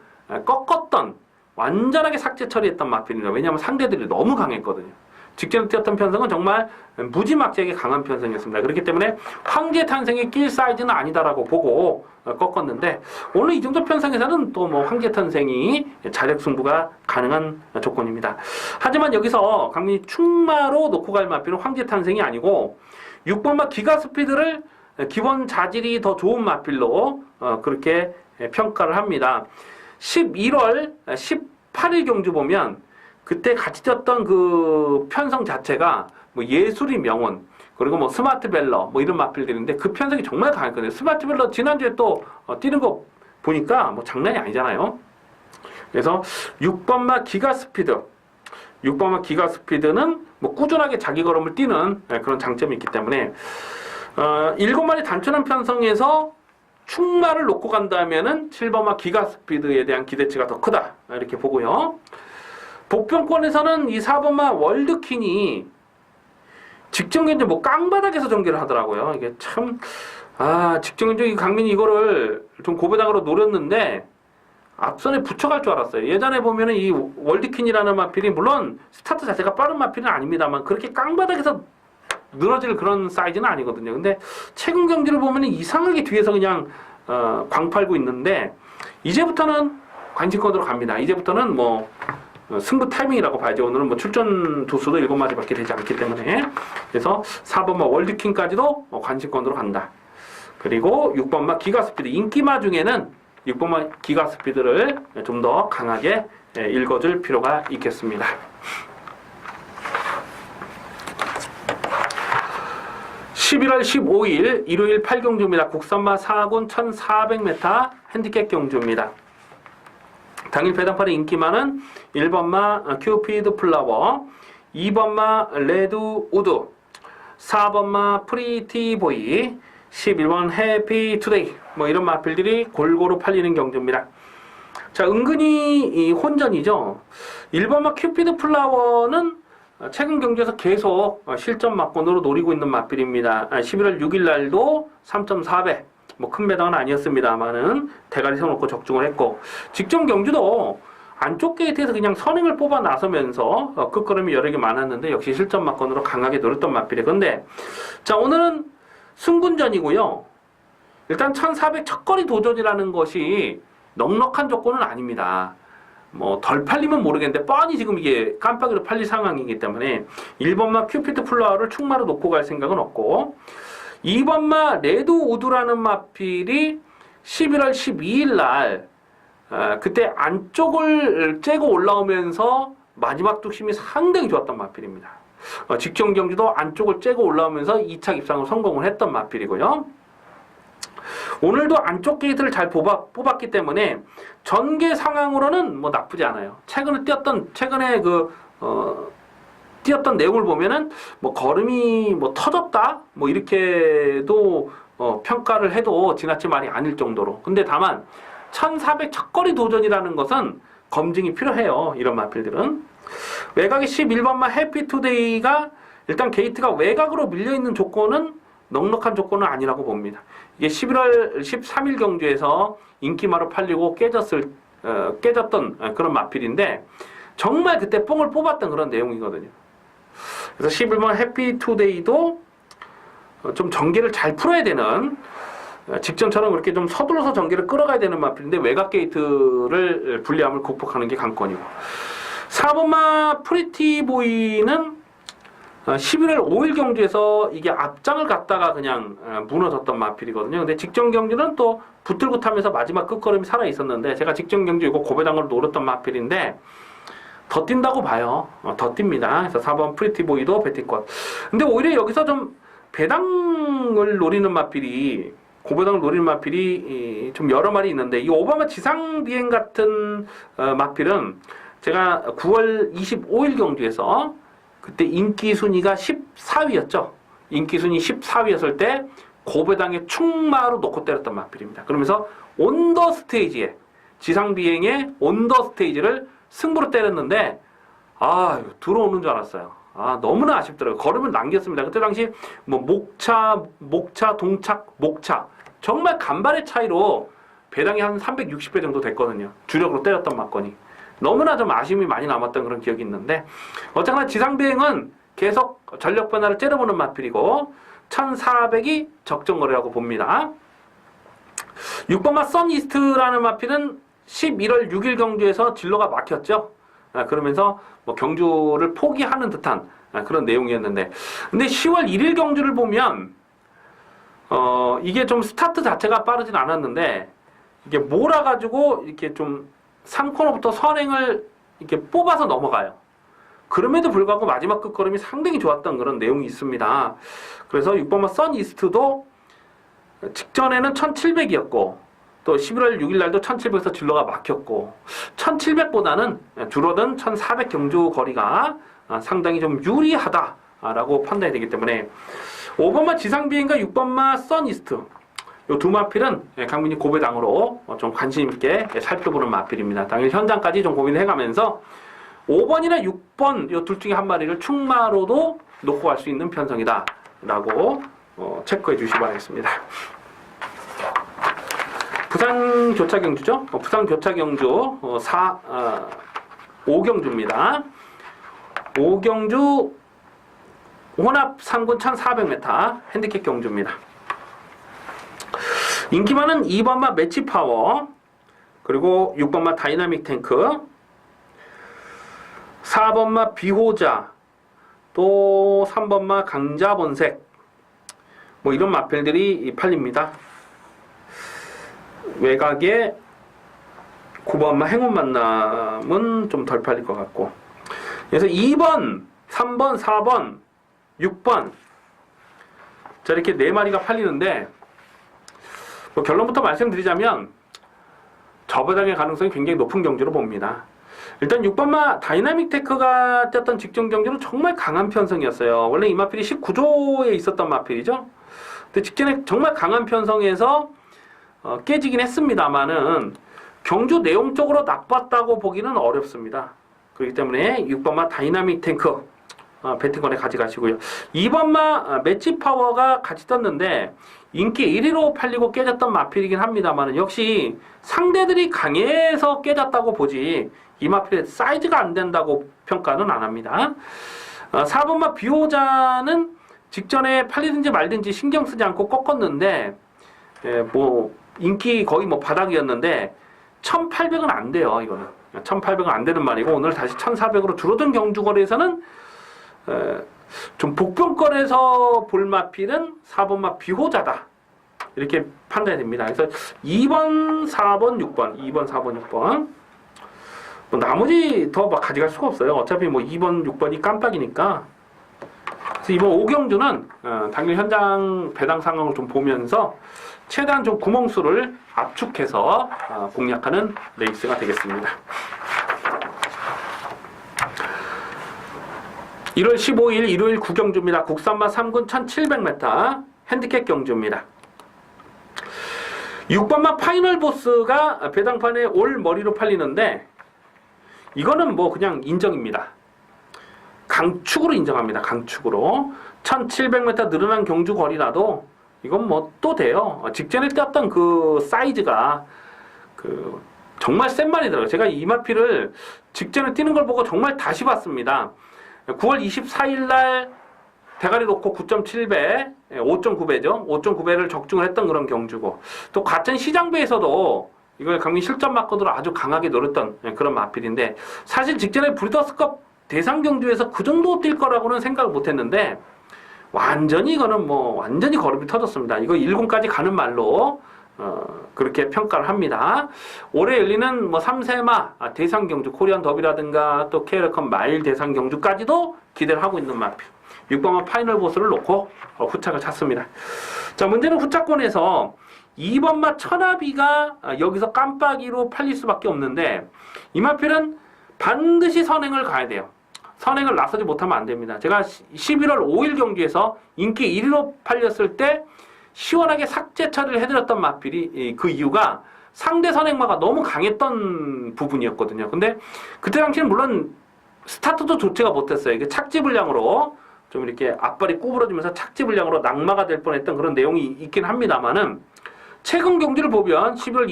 꺾었던 완전하게 삭제 처리했던 마필입니다. 왜냐하면 상대들이 너무 강했거든요. 직전에 뛰었던 편성은 정말 무지막지하게 강한 편성이었습니다. 그렇기 때문에 황제 탄생의 낄 사이즈는 아니다라고 보고 꺾었는데 오늘 이 정도 편성에서는 또 뭐 황제 탄생이 자력 승부가 가능한 조건입니다. 하지만 여기서 강민이 충마로 놓고 갈 마필은 황제 탄생이 아니고 6번마 기가스피드를 기본 자질이 더 좋은 마필로 그렇게 평가를 합니다. 11월 18일 경주 보면 그때 같이 뛰었던 그 편성 자체가 뭐 예술이 명운 그리고 뭐 스마트벨러 뭐 이런 마필들인데 그 편성이 정말 강했거든요. 스마트벨러 지난주에 또 뛰는 거 보니까 뭐 장난이 아니잖아요. 그래서 6번마 기가스피드는 뭐 꾸준하게 자기 걸음을 뛰는 그런 장점이 있기 때문에 7마리 단순한 편성에서 충마를 놓고 간다면은 7번마 기가스피드에 대한 기대치가 더 크다 이렇게 보고요. 복병권에서는 이 4번마 월드킨이 직전 견제 뭐 깡바닥에서 전개를 하더라고요. 이게 참 직전 견제 강민이 이거를 좀 고배당으로 노렸는데 앞선에 붙여갈 줄 알았어요. 예전에 보면은 이 월드킨이라는 마필이 물론 스타트 자체가 빠른 마필은 아닙니다만 그렇게 깡바닥에서 늘어질 그런 사이즈는 아니거든요. 근데 최근 경기를 보면은 이상하게 뒤에서 그냥 광팔고 있는데 이제부터는 관심권으로 갑니다. 이제부터는 뭐 승부 타이밍이라고 봐야죠. 오늘은 뭐 출전 두수도 7마디밖에 되지 않기 때문에. 그래서 4번마 월드킹까지도 관심권으로 간다. 그리고 6번마 기가스피드. 인기마 중에는 6번마 기가스피드를 좀 더 강하게 읽어줄 필요가 있겠습니다. 11월 15일 일요일 8경주입니다. 국산마 4군 1400m 핸디캡 경주입니다. 당일 배당판의 인기마는 1번마 큐피드 플라워, 2번마 레드 우드, 4번마 프리티 보이, 11번 해피 투데이, 뭐 이런 마필들이 골고루 팔리는 경주입니다. 자, 은근히 이 혼전이죠. 1번마 큐피드 플라워는 최근 경주에서 계속 실전 막권으로 노리고 있는 마필입니다. 11월 6일 날도 3.4배, 뭐 큰 배당은 아니었습니다만은 대가리 세워놓고 적중을 했고, 직전 경주도 안쪽 게이트에서 그냥 선행을 뽑아 나서면서 끝걸음이 여러 개 많았는데 역시 실전 막권으로 강하게 노렸던 마필이에요. 근데 자, 오늘은 승군전이고요. 일단 1400 첫거리 도전이라는 것이 넉넉한 조건은 아닙니다. 뭐 덜 팔리면 모르겠는데 뻔히 지금 이게 깜빡이로 팔릴 상황이기 때문에 1번마 큐피드 플라워를 충마로 놓고 갈 생각은 없고, 2번마 레드 우드라는 마필이 11월 12일 날 그때 안쪽을 째고 올라오면서 마지막 뚝심이 상당히 좋았던 마필입니다. 직전 경주도 안쪽을 째고 올라오면서 2차 입상을 성공을 했던 마필이고요. 오늘도 안쪽 게이트를 잘 뽑았기 때문에 전개 상황으로는 뭐 나쁘지 않아요. 최근에 뛰었던 내용을 보면은 뭐 걸음이 뭐 터졌다 뭐 이렇게도 평가를 해도 지나칠 말이 아닐 정도로. 근데 다만 1400 첫거리 도전이라는 것은 검증이 필요해요. 이런 마필들은. 외곽의 11번마 해피투데이가 일단 게이트가 외곽으로 밀려있는 조건은 넉넉한 조건은 아니라고 봅니다. 이게 11월 13일 경주에서 인기마로 팔리고 깨졌던 그런 마필인데 정말 그때 뽕을 뽑았던 그런 내용이거든요. 그래서 11번 해피투데이도 좀 전개를 잘 풀어야 되는, 직전처럼 그렇게 좀 서둘러서 전개를 끌어가야 되는 마필인데 외곽 게이트를 불리함을 극복하는 게 관건이고, 4번마 프리티보이는 11월 5일 경주에서 이게 앞장을 갔다가 그냥 무너졌던 마필이거든요. 근데 직전 경주는 또 붙들고 타면서 마지막 끝걸음이 살아 있었는데, 제가 직전 경주 이거 고배당으로 노렸던 마필인데 더 뛴다고 봐요. 더 뜁니다. 그래서 4번 프리티보이도 배팅권. 근데 오히려 여기서 좀 배당을 노리는 마필이, 고배당을 노리는 마필이 좀 여러 마리 있는데, 이 오바마 지상비행 같은 마필은 제가 9월 25일 경주에서 그때 인기 순위가 14위였죠. 인기 순위 14위였을 때 고배당의 충마로 놓고 때렸던 마필입니다. 그러면서 온더 스테이지에, 지상비행의 온더 스테이지를 승부로 때렸는데 들어오는 줄 알았어요. 너무나 아쉽더라고요. 걸음을 남겼습니다. 그때 당시 뭐 목차, 동착, 목차 정말 간발의 차이로 배당이 한 360배 정도 됐거든요. 주력으로 때렸던 마건이. 너무나 좀 아쉬움이 많이 남았던 그런 기억이 있는데, 어쨌거나 지상비행은 계속 전력 변화를 째려보는 마필이고 1400이 적정거리라고 봅니다. 6번마 선이스트라는 마필은 11월 6일 경주에서 진로가 막혔죠. 그러면서 뭐 경주를 포기하는 듯한 그런 내용이었는데, 근데 10월 1일 경주를 보면 이게 좀 스타트 자체가 빠르진 않았는데 이게 몰아가지고 이렇게 좀 3코너부터 선행을 이렇게 뽑아서 넘어가요. 그럼에도 불구하고 마지막 끝걸음이 상당히 좋았던 그런 내용이 있습니다. 그래서 6번마 선이스트도 직전에는 1700이었고 또 11월 6일 날도 1700에서 진로가 막혔고 1700보다는 줄어든 1400 경주 거리가 상당히 좀 유리하다라고 판단이 되기 때문에 5번마 지상비행과 6번마 선이스트 이 두 마필은 강민이 고배당으로 좀 관심 있게 살펴보는 마필입니다. 당일 현장까지 좀 고민을 해가면서 5번이나 6번 이 둘 중에 한 마리를 충마로도 놓고 갈 수 있는 편성이다 라고 체크해 주시기 바라겠습니다. 부산 교차경주죠. 부산 교차경주 5경주입니다. 5경주 혼합 상군 1400m 핸디캡 경주입니다. 인기 많은 2번마 매치파워, 그리고 6번마 다이나믹 탱크, 4번마 비호자, 또 3번마 강자본색, 뭐 이런 마필들이 팔립니다. 외곽에 9번마 행운 만남은 좀 덜 팔릴 것 같고, 그래서 2번, 3번, 4번, 6번 자 이렇게 4마리가 팔리는데, 뭐 결론부터 말씀드리자면 저배당의 가능성이 굉장히 높은 경주로 봅니다. 일단 6번마 다이나믹 테크가 떴던 직전 경주는 정말 강한 편성이었어요. 원래 이 마필이 19조에 있었던 마필이죠. 근데 직전에 정말 강한 편성에서 깨지긴 했습니다만은 경주 내용적으로 나빴다고 보기는 어렵습니다. 그렇기 때문에 6번마 다이나믹 탱크 배팅권에 가져가시고요. 2번마 매치 파워가 같이 떴는데 인기 1위로 팔리고 깨졌던 마필이긴 합니다만 역시 상대들이 강해서 깨졌다고 보지 이 마필의 사이즈가 안 된다고 평가는 안 합니다. 4번마 비호자는 직전에 팔리든지 말든지 신경 쓰지 않고 꺾었는데 뭐 인기 거의 뭐 바닥이었는데 1800은 안 돼요. 이거는 1800은 안 되는 말이고 오늘 다시 1400으로 줄어든 경주거리에서는 좀 복병권에서 볼 마필은 4번마 비호자다 이렇게 판단이 됩니다. 그래서 2번, 4번, 6번 2번, 4번, 6번 뭐 나머지 더 막 가져갈 수가 없어요. 어차피 뭐 2번, 6번이 깜빡이니까. 그래서 이번 5경주는 당일 현장 배당 상황을 좀 보면서 최대한 좀 구멍수를 압축해서 공략하는 레이스가 되겠습니다. 1월 15일 일요일 9경주입니다. 국산마 3군 1700m 핸디캡 경주입니다. 6번마 파이널 보스가 배당판에 올 머리로 팔리는데 이거는 뭐 그냥 인정입니다. 강축으로 인정합니다. 강축으로 1700m 늘어난 경주 거리라도 이건 뭐 또 돼요. 직전에 떴던 그 사이즈가 그 정말 센 말이더라고요. 제가 이 마필을 직전에 뛰는 걸 보고 정말 다시 봤습니다. 9월 24일 날 대가리 놓고 9.7배, 5.9배죠. 5.9배를 적중을 했던 그런 경주고 또 같은 시장배에서도 이걸 강민 실전 마커드로 아주 강하게 노렸던 그런 마필인데 사실 직전에 브리더스컵 대상 경주에서 그 정도 뛸 거라고는 생각을 못했는데 완전히 이거는 뭐 완전히 걸음이 터졌습니다. 이거 1군까지 가는 말로 그렇게 평가를 합니다. 올해 열리는 뭐 3세마 대상 경주 코리안 더비라든가 또 KL컵 마일 대상 경주까지도 기대를 하고 있는 마필 6번마 파이널 보스를 놓고 후착을 찼습니다. 자 문제는 후착권에서 2번마 천하비가 여기서 깜빡이로 팔릴 수밖에 없는데 이 마필은 반드시 선행을 가야 돼요. 선행을 나서지 못하면 안 됩니다. 제가 11월 5일 경기에서 인기 1위로 팔렸을 때 시원하게 삭제 처리를 해드렸던 마필이 그 이유가 상대 선행마가 너무 강했던 부분이었거든요. 근데 그때 당시는 물론 스타트도 좋지가 못했어요. 이게 착지 불량으로 좀 이렇게 앞발이 구부러지면서 착지 불량으로 낙마가 될 뻔했던 그런 내용이 있긴 합니다만은 최근 경기를 보면 11월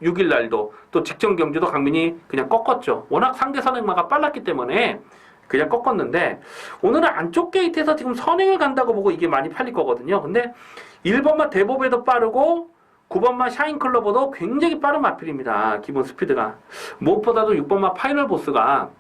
26일 날도 또 직전 경기도 강민이 그냥 꺾었죠. 워낙 상대 선행마가 빨랐기 때문에 그냥 꺾었는데 오늘은 안쪽 게이트에서 지금 선행을 간다고 보고 이게 많이 팔릴 거거든요. 근데 1번마 대보배도 빠르고 9번마 샤인클로버도 굉장히 빠른 마필입니다. 기본 스피드가. 무엇보다도 6번마 파이널 보스가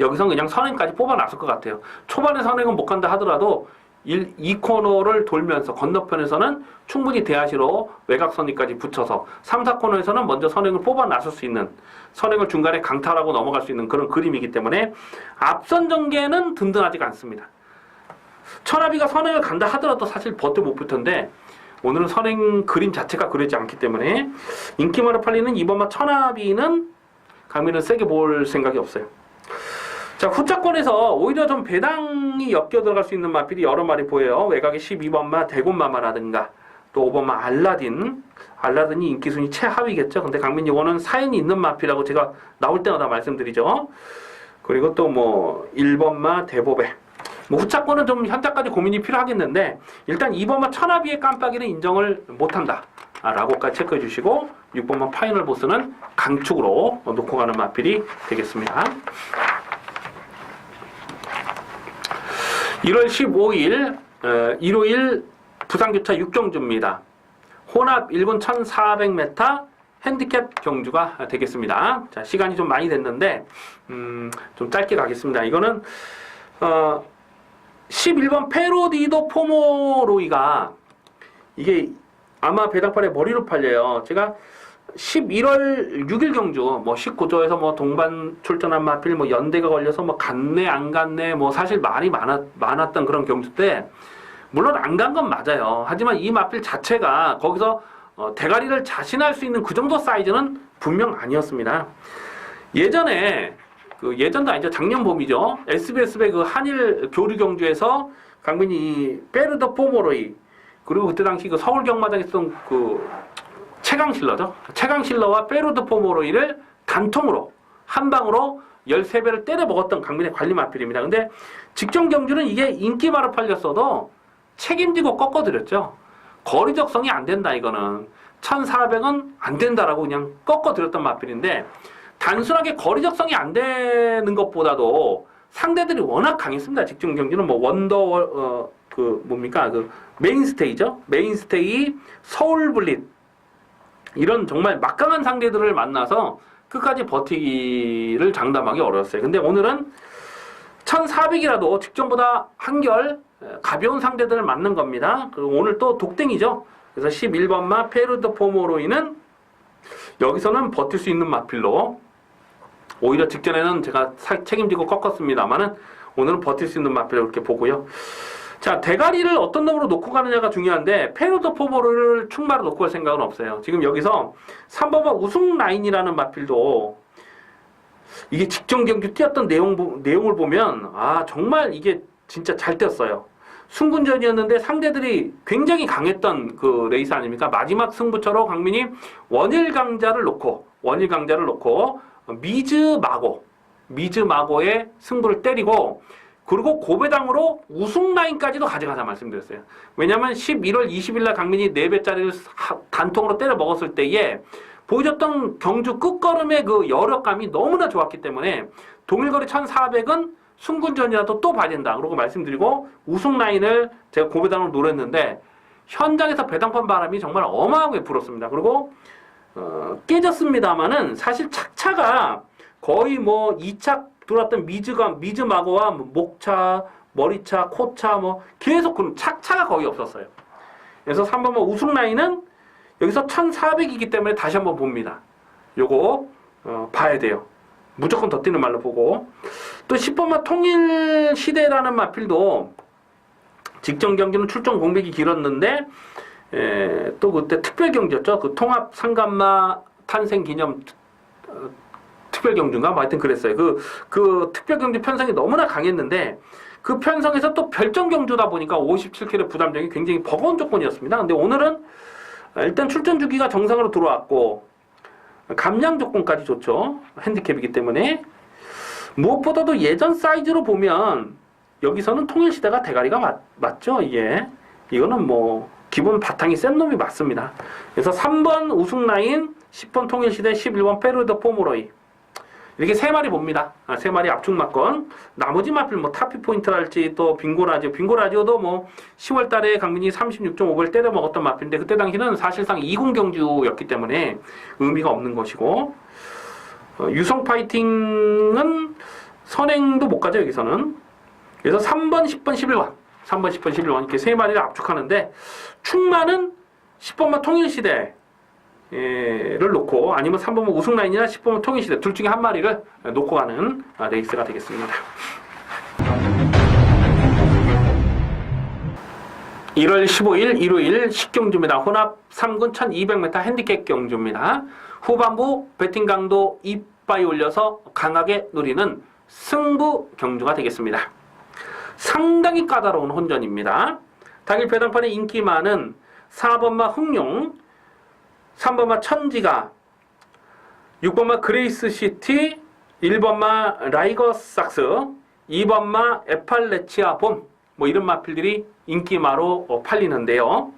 여기서 그냥 선행까지 뽑아놨을 것 같아요. 초반에 선행은 못 간다 하더라도 2코너를 돌면서 건너편에서는 충분히 대하시로 외곽선이까지 붙여서 3, 4코너에서는 먼저 선행을 뽑아놨을 수 있는 선행을 중간에 강탈하고 넘어갈 수 있는 그런 그림이기 때문에 앞선 전개는 든든하지가 않습니다. 천하비가 선행을 간다 하더라도 사실 버텨 못 붙던데 오늘은 선행 그림 자체가 그러지 않기 때문에 인기 많아 팔리는 2번마 천하비는 강민은 세게 볼 생각이 없어요. 자 후차권에서 오히려 좀 배당이 엮여 들어갈 수 있는 마필이 여러 마리 보여요. 외곽에 12번마 대곤마마라든가 또 5번마 알라딘이 인기 순위 최하위겠죠. 근데 강민 이거는 사연이 있는 마필이라고 제가 나올 때마다 말씀드리죠. 그리고 또 뭐 1번마 대보배 뭐 후차권은 좀 현재까지 고민이 필요하겠는데 일단 2번마 천하비의 깜빡이는 인정을 못한다 라고까지 체크해 주시고 6번마 파이널 보스는 강축으로 놓고 가는 마필이 되겠습니다. 1월 15일 일요일 부산교차 6경주입니다. 혼합 1군 1400m 핸디캡 경주가 되겠습니다. 자, 시간이 좀 많이 됐는데 좀 짧게 가겠습니다. 이거는 11번 페로디도 포모로이가 이게 아마 배당판에 머리로 팔려요. 제가 11월 6일 경주 뭐 19조에서 뭐 동반 출전한 마필 뭐 연대가 걸려서 뭐 갔네 안 갔네 뭐 사실 말이 많았던 그런 경주 때 물론 안 간 건 맞아요. 하지만 이 마필 자체가 거기서 대가리를 자신할 수 있는 그 정도 사이즈는 분명 아니었습니다. 예전에 예전도 아니죠. 작년 봄이죠. SBS배 그 한일 교류 경주에서 강민이 페르더 포모로이 그리고 그때 당시 그 서울 경마장에 있었던 그 최강실러죠. 최강실러와 페르더 포모로이를 단통으로 한 방으로 13배를 때려 먹었던 강민의 관리 마필입니다. 근데 직전 경주는 이게 인기마로 팔렸어도 책임지고 꺾어드렸죠. 거리적성이 안 된다 이거는. 1400은 안 된다라고 그냥 꺾어드렸던 마필인데 단순하게 거리적성이 안 되는 것보다도 상대들이 워낙 강했습니다. 직전 경기는 뭐 원더 그 메인스테이죠. 메인스테이, 서울블릿 이런 정말 막강한 상대들을 만나서 끝까지 버티기를 장담하기 어려웠어요. 근데 오늘은 1400이라도 직전보다 한결 가벼운 상대들을 맞는 겁니다. 그리고 오늘 또 독땡이죠. 그래서 11번마 페르더 포모로이는 여기서는 버틸 수 있는 마필로 오히려 직전에는 제가 책임지고 꺾었습니다만은 오늘은 버틸 수 있는 마필로 이렇게 보고요. 자, 대가리를 어떤 놈으로 놓고 가느냐가 중요한데 페르더 포모로이를 충마로 놓고 갈 생각은 없어요. 지금 여기서 3번마 우승 라인이라는 마필도 이게 직전 경기 뛰었던 내용을 보면 정말 이게 진짜 잘 뛰었어요. 순군전이었는데 상대들이 굉장히 강했던 그 레이스 아닙니까? 마지막 승부처로 강민이 원일 강자를 놓고 미즈마고의 승부를 때리고 그리고 고배당으로 우승 라인까지도 가져가자 말씀드렸어요. 왜냐하면 11월 20일 날 강민이 4배짜리를 단통으로 때려 먹었을 때에 보여줬던 경주 끝걸음의 그 여력감이 너무나 좋았기 때문에 동일거리 1400은 순군전이라도 또 봐야 된다. 그러고 말씀드리고 우승 라인을 제가 고배당으로 노렸는데 현장에서 배당판 바람이 정말 어마어마하게 불었습니다. 그리고 깨졌습니다마는 사실 착차가 거의 뭐 2차 들어왔던 미즈마고와 목차, 머리차, 코차 뭐 계속 그 착차가 거의 없었어요. 그래서 3번번 우승 라인은 여기서 1400이기 때문에 다시 한번 봅니다. 요거 봐야 돼요. 무조건 더 뛰는 말로 보고 또 10번마 통일시대라는 마필도 직전 경기는 출전 공백이 길었는데 또 그때 특별 경기였죠. 그 통합 상간마 탄생 기념 특별 경주인가? 뭐 하여튼 그랬어요. 그 특별 경주 편성이 너무나 강했는데 그 편성에서 또 별점 경주다 보니까 57kg 부담력이 굉장히 버거운 조건이었습니다. 근데 오늘은 일단 출전 주기가 정상으로 들어왔고 감량 조건까지 좋죠. 핸디캡이기 때문에 무엇보다도 예전 사이즈로 보면 여기서는 통일시대가 대가리가 맞죠. 이거는 뭐 기본 바탕이 센 놈이 맞습니다. 그래서 3번 우승 라인, 10번 통일시대, 11번 페르더 포모로이 이렇게 3마리 봅니다. 3마리 압축 막건. 나머지 마필 뭐 타피 포인트랄지 또 빙고라지오도 뭐 10월 달에 강민이 36.5를 때려 먹었던 마필인데 그때 당시는 사실상 2군 경주였기 때문에 의미가 없는 것이고 유성 파이팅은 선행도 못 가죠, 여기서는. 그래서 3번, 10번, 11번 이렇게 3마리를 압축하는데 충마는 10번만 통일시대 를 놓고 아니면 3번은 우승라인이나 10번은 통일시대 둘 중에 한 마리를 놓고 가는 레이스가 되겠습니다. 1월 15일 일요일 식경주입니다. 혼합 3군 1200m 핸디캡 경주입니다. 후반부 배팅 강도 이빠이 올려서 강하게 노리는 승부 경주가 되겠습니다. 상당히 까다로운 혼전입니다. 당일 배당판에 인기 많은 4번마 흥룡, 3번마 천지가, 6번마 그레이스시티, 1번마 라이거삭스, 2번마 에팔레치아 봄, 뭐 이런 마필들이 인기마로 팔리는데요.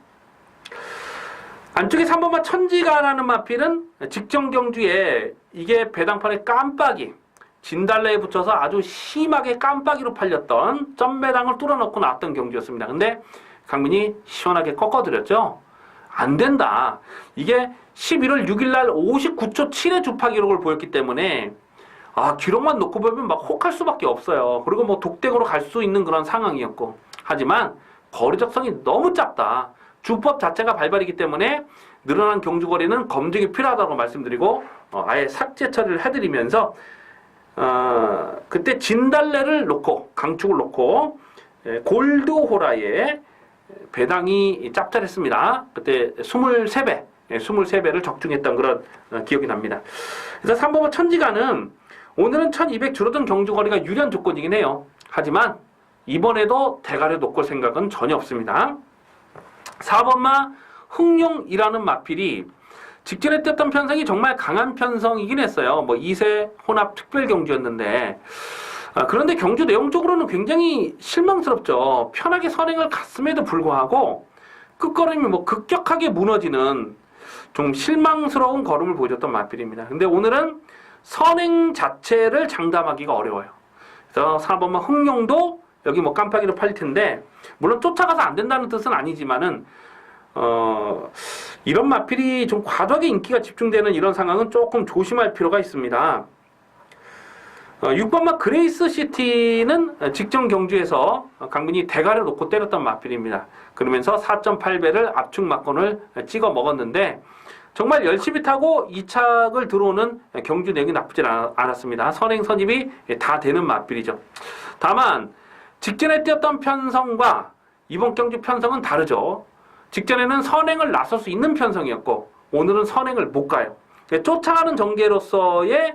안쪽에 3번마 천지가라는 마필은 직전 경주에 이게 배당판에 깜빡이, 진달래에 붙여서 아주 심하게 깜빡이로 팔렸던 점배당을 뚫어놓고 나왔던 경주였습니다. 근데 강민이 시원하게 꺾어드렸죠. 안 된다. 이게 11월 6일 날 59초 7의 주파 기록을 보였기 때문에 기록만 놓고 보면 막 혹할 수밖에 없어요. 그리고 뭐 독대으로 갈 수 있는 그런 상황이었고, 하지만 거리적성이 너무 짧다. 주법 자체가 발발이기 때문에 늘어난 경주거리는 검증이 필요하다고 말씀드리고 아예 삭제 처리를 해드리면서 그때 진달래를 놓고 강축을 놓고 골드호라의 배당이 짭짤했습니다. 그때 23배 23배를 적중했던 그런 기억이 납니다. 그래서 3번마 천지가는 오늘은 1200 줄어든 경주거리가 유리한 조건이긴 해요. 하지만 이번에도 대가리 놓고 생각은 전혀 없습니다. 4번마 흥룡이라는 마필이 직전에 뛰었던 편성이 정말 강한 편성이긴 했어요. 뭐 2세 혼합 특별 경주였는데 그런데 경주 내용적으로는 굉장히 실망스럽죠. 편하게 선행을 갔음에도 불구하고 끝걸음이 뭐 급격하게 무너지는 좀 실망스러운 걸음을 보여줬던 마필입니다. 근데 오늘은 선행 자체를 장담하기가 어려워요. 그래서 4번마 흥룡도 여기 뭐 깜빡이로 팔릴 텐데, 물론 쫓아가서 안 된다는 뜻은 아니지만은 이런 마필이 좀 과도하게 인기가 집중되는 이런 상황은 조금 조심할 필요가 있습니다. 6번마 그레이스 시티는 직전 경주에서 강민이 대가를 놓고 때렸던 마필입니다. 그러면서 4.8배를 압축 막건을 찍어 먹었는데 정말 열심히 타고 2착을 들어오는 경주 내용이 나쁘지 않았습니다. 선행 선입이 다 되는 마필이죠. 다만 직전에 뛰었던 편성과 이번 경주 편성은 다르죠. 직전에는 선행을 나설 수 있는 편성이었고 오늘은 선행을 못 가요. 쫓아가는 전개로서의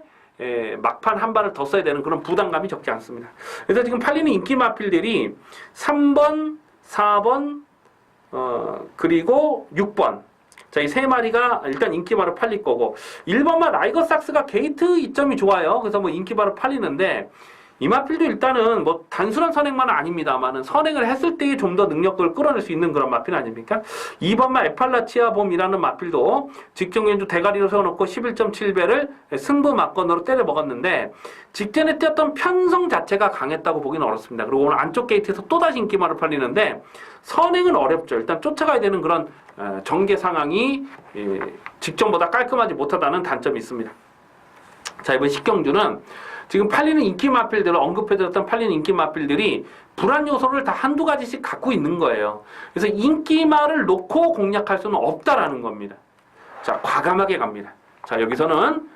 막판 한 발을 더 써야 되는 그런 부담감이 적지 않습니다. 그래서 지금 팔리는 인기 마필들이 3번, 4번, 그리고 6번. 자, 이 세 마리가 일단 인기마로 팔릴 거고, 1번마 라이거삭스가 게이트 이점이 좋아요. 그래서 뭐 인기마로 팔리는데, 이 마필도 일단은 뭐 단순한 선행만은 아닙니다만은 선행을 했을 때 좀 더 능력을 끌어낼 수 있는 그런 마필 아닙니까? 2번마 에팔라치아 봄이라는 마필도 직전 경주 대가리로 세워놓고 11.7배를 승부 막건으로 때려 먹었는데 직전에 뛰었던 편성 자체가 강했다고 보기는 어렵습니다. 그리고 오늘 안쪽 게이트에서 또다시 인기마로 팔리는데 선행은 어렵죠. 일단 쫓아가야 되는 그런 전개 상황이 직전보다 깔끔하지 못하다는 단점이 있습니다. 자, 이번 10경주는 지금 팔리는 인기 마필들을 언급해드렸던 팔리는 인기 마필들이 불안 요소를 다 한두 가지씩 갖고 있는 거예요. 그래서 인기마를 놓고 공략할 수는 없다라는 겁니다. 자, 과감하게 갑니다. 자, 여기서는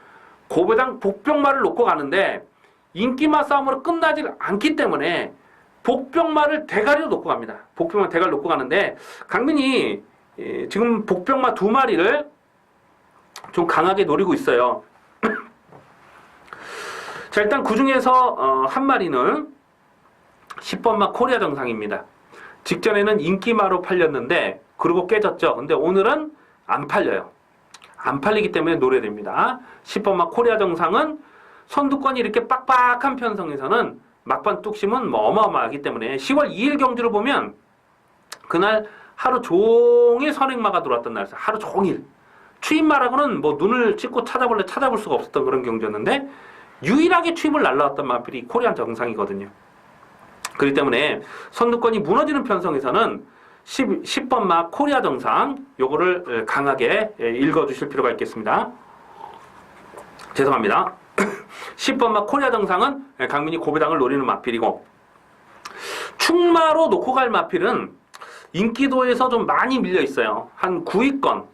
고배당 복병마를 놓고 가는데 인기마 싸움으로 끝나지 않기 때문에 복병마를 대가리로 놓고 갑니다. 복병마 대가리 놓고 가는데 강민이 지금 복병마 2마리를 좀 강하게 노리고 있어요. 자, 일단 그 중에서 한 마리는 10번마 코리아 정상입니다. 직전에는 인기마로 팔렸는데 그리고 깨졌죠. 근데 오늘은 안 팔려요. 안 팔리기 때문에 노려됩니다. 10번마 코리아 정상은 선두권이 이렇게 빡빡한 편성에서는 막판 뚝심은 뭐 어마어마하기 때문에 10월 2일 경주를 보면 그날 하루 종일 선행마가 들어왔던 날이었어요. 하루 종일. 추임마라고는 뭐 눈을 찍고 찾아볼 수가 없었던 그런 경주였는데 유일하게 추임을 날라왔던 마필이 코리안 정상이거든요. 그렇기 때문에 선두권이 무너지는 편성에서는 10번마 코리아 정상 요거를 강하게 읽어주실 필요가 있겠습니다. 죄송합니다. 10번마 코리아 정상은 강민이 고배당을 노리는 마필이고 충마로 놓고 갈 마필은 인기도에서 좀 많이 밀려 있어요. 한 9위권,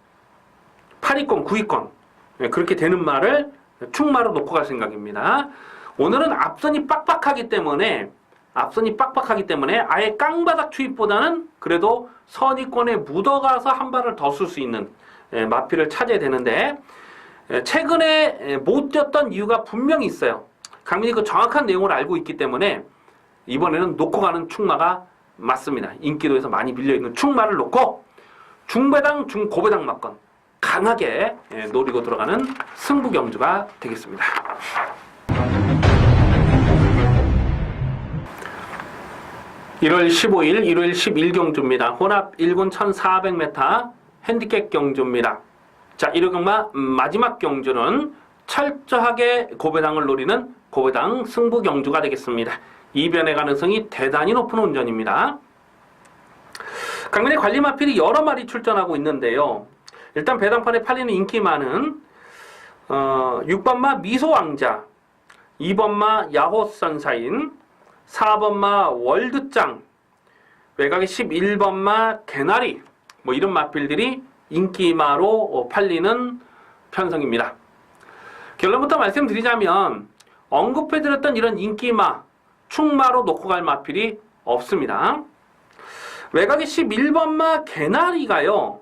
8위권, 9위권 그렇게 되는 말을 충마로 놓고 갈 생각입니다. 오늘은 앞선이 빡빡하기 때문에 아예 깡바닥 추입보다는 그래도 선위권에 묻어가서 한 발을 더 쓸 수 있는 마필을 찾아야 되는데 최근에 못 뛰었던 이유가 분명히 있어요. 강민이 그 정확한 내용을 알고 있기 때문에 이번에는 놓고 가는 충마가 맞습니다. 인기도에서 많이 밀려있는 충마를 놓고 중배당, 중고배당 막건 강하게 노리고 들어가는 승부 경주가 되겠습니다. (1월 15일) (1월 11경주입니다) 혼합 1군 1400m 핸디캡 경주입니다. 자, 1호 경마 마지막 경주는 철저하게 고배당을 노리는 고배당 승부 경주가 되겠습니다. 이변의 가능성이 대단히 높은 운전입니다. 강민의 관리 마필이 여러 마리 출전하고 있는데요. 일단 배당판에 팔리는 인기 많은 6번마 미소왕자, 2번마 야호선사인, 4번마 월드짱, 외곽에 11번마 개나리, 뭐 이런 마필들이 인기마로 팔리는 편성입니다. 결론부터 말씀드리자면 언급해드렸던 이런 인기마, 충마로 놓고 갈 마필이 없습니다. 외곽에 11번마 개나리가요,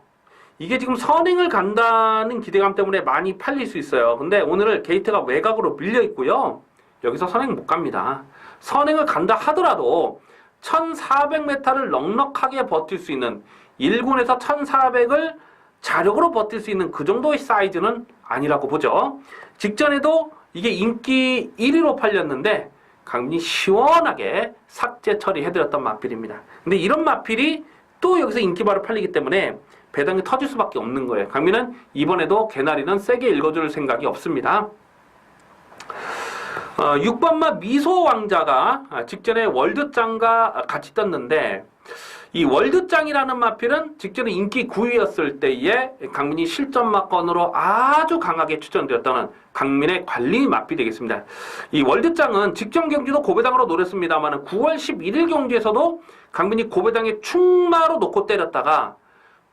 이게 지금 선행을 간다는 기대감 때문에 많이 팔릴 수 있어요. 근데 오늘 게이트가 외곽으로 밀려 있고요. 여기서 선행 못 갑니다. 선행을 간다 하더라도 1400m를 넉넉하게 버틸 수 있는 1군에서 1400을 자력으로 버틸 수 있는 그 정도의 사이즈는 아니라고 보죠. 직전에도 이게 인기 1위로 팔렸는데 강민이 시원하게 삭제 처리해드렸던 마필입니다. 근데 이런 마필이 또 여기서 인기바로 팔리기 때문에 배당이 터질 수밖에 없는 거예요. 강민은 이번에도 개나리는 세게 읽어줄 생각이 없습니다. 6번마 미소왕자가 직전에 월드짱과 같이 떴는데 이 월드짱이라는 마필은 직전에 인기 9위였을 때에 강민이 실전마건으로 아주 강하게 추천되었다는 강민의 관리 마필이 되겠습니다. 이 월드짱은 직전 경기도 고배당으로 노렸습니다만 9월 11일 경기에서도 강민이 고배당에 충마로 놓고 때렸다가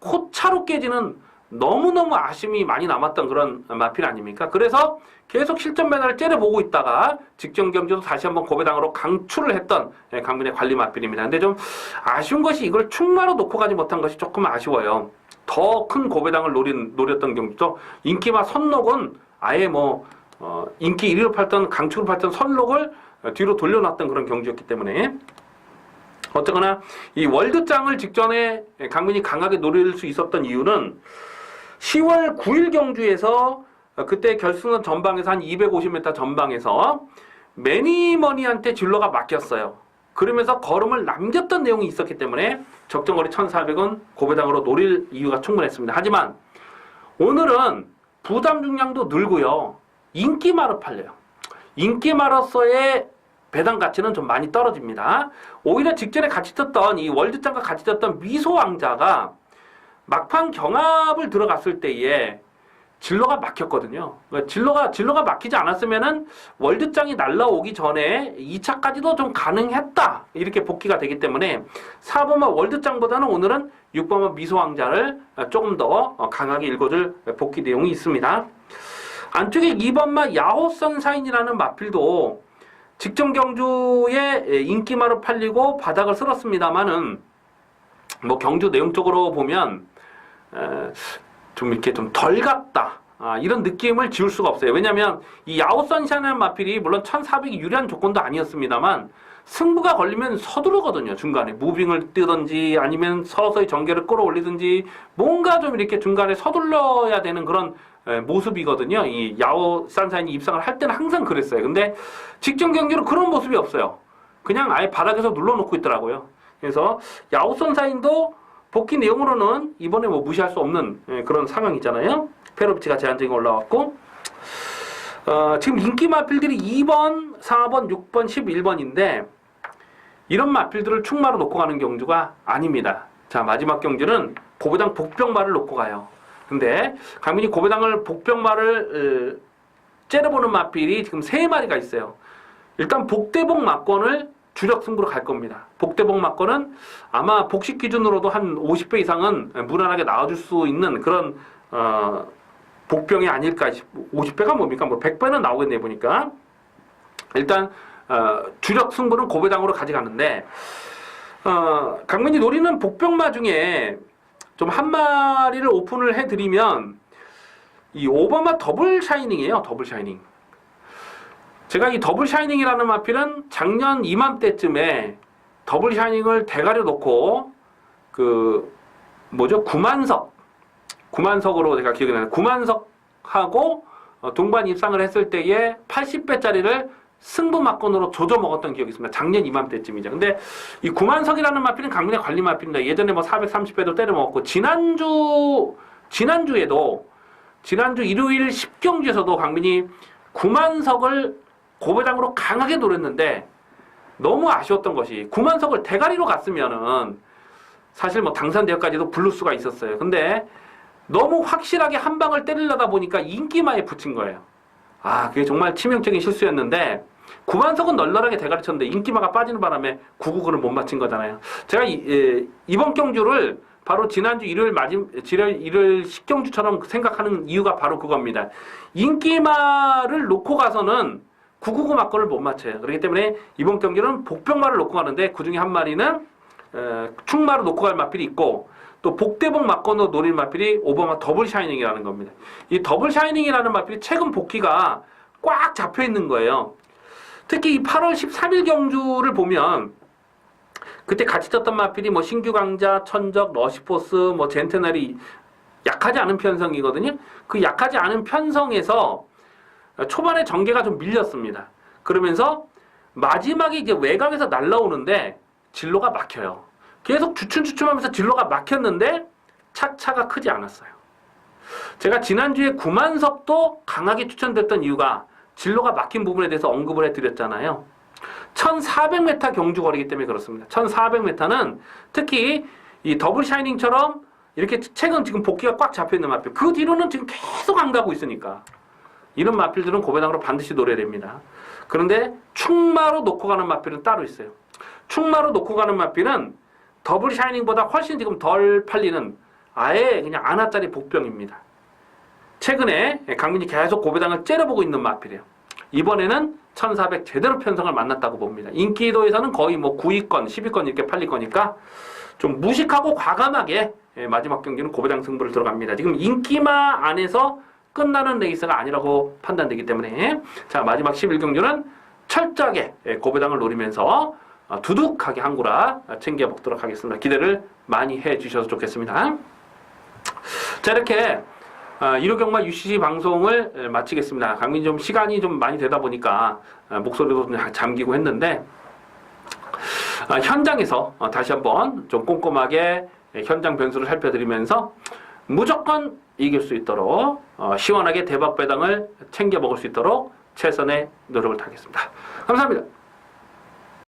코차로 깨지는 너무너무 아쉬움이 많이 남았던 그런 마필 아닙니까? 그래서 계속 실전 배달을 째려보고 있다가 직전 경기도 다시 한번 고배당으로 강추를 했던 강민의 관리 마필입니다. 근데 좀 아쉬운 것이 이걸 충마로 놓고 가지 못한 것이 조금 아쉬워요. 더 큰 고배당을 노렸던 경기도 인기마 선록은 아예 인기 1위로 팔던 강추로 팔던 선록을 뒤로 돌려놨던 그런 경기였기 때문에 어쨌거나 이 월드짱을 직전에 강민이 강하게 노릴 수 있었던 이유는 10월 9일 경주에서 그때 결승선 전방에서 한 250m 전방에서 매니머니한테 진로가 막혔어요. 그러면서 걸음을 남겼던 내용이 있었기 때문에 적정거리 1400은 고배당으로 노릴 이유가 충분했습니다. 하지만 오늘은 부담 중량도 늘고요. 인기마로 팔려요. 인기마로서의 배당 가치는 좀 많이 떨어집니다. 오히려 직전에 같이 떴던 이 월드짱과 같이 떴던 미소왕자가 막판 경합을 들어갔을 때에 진로가 막혔거든요. 진로가 막히지 않았으면은 월드짱이 날라오기 전에 2차까지도 좀 가능했다. 이렇게 복귀가 되기 때문에 4번마 월드짱보다는 오늘은 6번마 미소왕자를 조금 더 강하게 읽어줄 복귀 내용이 있습니다. 안쪽에 2번마 야호선사인이라는 마필도 직전 경주에 인기마로 팔리고 바닥을 쓸었습니다만은 경주 내용적으로 보면 좀 이렇게 좀 덜 갔다. 이런 느낌을 지울 수가 없어요. 왜냐하면 이 야오선샤는 마필이 물론 1400이 유리한 조건도 아니었습니다만 승부가 걸리면 서두르거든요. 중간에 무빙을 뜨든지 아니면 서서히 전개를 끌어올리든지 뭔가 좀 이렇게 중간에 서둘러야 되는 그런 모습이거든요. 이 야오산사인이 입상을 할 때는 항상 그랬어요. 근데 직전 경기로 그런 모습이 없어요. 그냥 아예 바닥에서 눌러놓고 있더라고요. 그래서 야오선사인도 복귀 내용으로는 이번에 무시할 수 없는 그런 상황이잖아요. 페로비치가 제한적인 올라왔고 지금 인기 마필들이 2번, 4번, 6번, 11번인데 이런 마필들을 충마로 놓고 가는 경주가 아닙니다. 자, 마지막 경주는 고배당 복병마를 놓고 가요. 근데 강민이 고배당을 복병마를 째려보는 마필이 지금 3마리가 있어요. 일단 복대복 막권을 주력 승부로 갈 겁니다. 복대복 막권은 아마 복식 기준으로도 한 50배 이상은 무난하게 나와줄 수 있는 그런 복병이 아닐까. 50배가 뭡니까? 100배는 나오겠네 보니까. 일단 주력 승부는 고배당으로 가져가는데 강민이 노리는 복병마 중에 좀 한 마리를 오픈을 해드리면 이 5번마 더블 샤이닝이에요. 더블 샤이닝. 제가 이 더블 샤이닝이라는 마필은 작년 이맘때쯤에 더블 샤이닝을 대가리 놓고 구만석으로 제가 기억이 나요. 구만석하고 동반 입상을 했을 때에 80배짜리를 승부 막건으로 조져 먹었던 기억이 있습니다. 작년 이맘때쯤이죠. 근데 이 구만석이라는 마필은 강민의 관리 마필입니다. 예전에 430배도 때려 먹었고 지난주에도 일요일 10경주에서도 강민이 구만석을 고배당으로 강하게 노렸는데 너무 아쉬웠던 것이 구만석을 대가리로 갔으면은 사실 당산대회까지도 부를 수가 있었어요. 근데 너무 확실하게 한 방을 때리려다 보니까 인기마에 붙인 거예요. 아, 그게 정말 치명적인 실수였는데, 구만석은 널널하게 대가리 쳤는데 인기마가 빠지는 바람에 999를 못 맞힌 거잖아요. 제가 이번 경주를 바로 지난주 일요일 10경주처럼 생각하는 이유가 바로 그겁니다. 인기마를 놓고 가서는 999 막거를 못 맞춰요. 그렇기 때문에 이번 경기는 복병마를 놓고 가는데 그 중에 한 마리는 충마로 놓고 갈 마필이 있고, 또 복대복 막건으로 노릴 마필이 오버마 더블 샤이닝이라는 겁니다. 이 더블 샤이닝이라는 마필이 최근 복귀가 꽉 잡혀 있는 거예요. 특히 이 8월 13일 경주를 보면 그때 같이 쳤던 마필이 뭐 신규 강자, 천적, 러시포스, 뭐 젠테날이 약하지 않은 편성이거든요. 그 약하지 않은 편성에서 초반에 전개가 좀 밀렸습니다. 그러면서 마지막에 이제 외곽에서 날라오는데 진로가 막혀요. 계속 주춤주춤하면서 진로가 막혔는데 차차가 크지 않았어요. 제가 지난주에 구만석도 강하게 추천됐던 이유가 진로가 막힌 부분에 대해서 언급을 해드렸잖아요. 1400m 경주 거리이기 때문에 그렇습니다. 1400m는 특히 이 더블 샤이닝처럼 이렇게 최근 지금 복귀가 꽉 잡혀있는 마필, 그 뒤로는 지금 계속 안 가고 있으니까 이런 마필들은 고배당으로 반드시 노려야 됩니다. 그런데 충마로 놓고 가는 마필은 따로 있어요. 충마로 놓고 가는 마필은 더블 샤이닝보다 훨씬 지금 덜 팔리는 아예 그냥 아나짜리 복병입니다. 최근에 강민이 계속 고배당을 째려보고 있는 마필이에요. 이번에는 1400 제대로 편성을 만났다고 봅니다. 인기도에서는 거의 뭐 9위권, 10위권 이렇게 팔릴 거니까 좀 무식하고 과감하게 마지막 경기는 고배당 승부를 들어갑니다. 지금 인기마 안에서 끝나는 레이스가 아니라고 판단되기 때문에, 자, 마지막 11경주는 철저하게 고배당을 노리면서 두둑하게 한구라 챙겨 먹도록 하겠습니다. 기대를 많이 해 주셔서 좋겠습니다. 자, 이렇게 1호 경마 UCC 방송을 마치겠습니다. 강민 좀 시간이 좀 많이 되다 보니까 목소리도 좀 잠기고 했는데, 현장에서 다시 한번 좀 꼼꼼하게 현장 변수를 살펴드리면서 무조건 이길 수 있도록 시원하게 대박 배당을 챙겨 먹을 수 있도록 최선의 노력을 다하겠습니다. 감사합니다.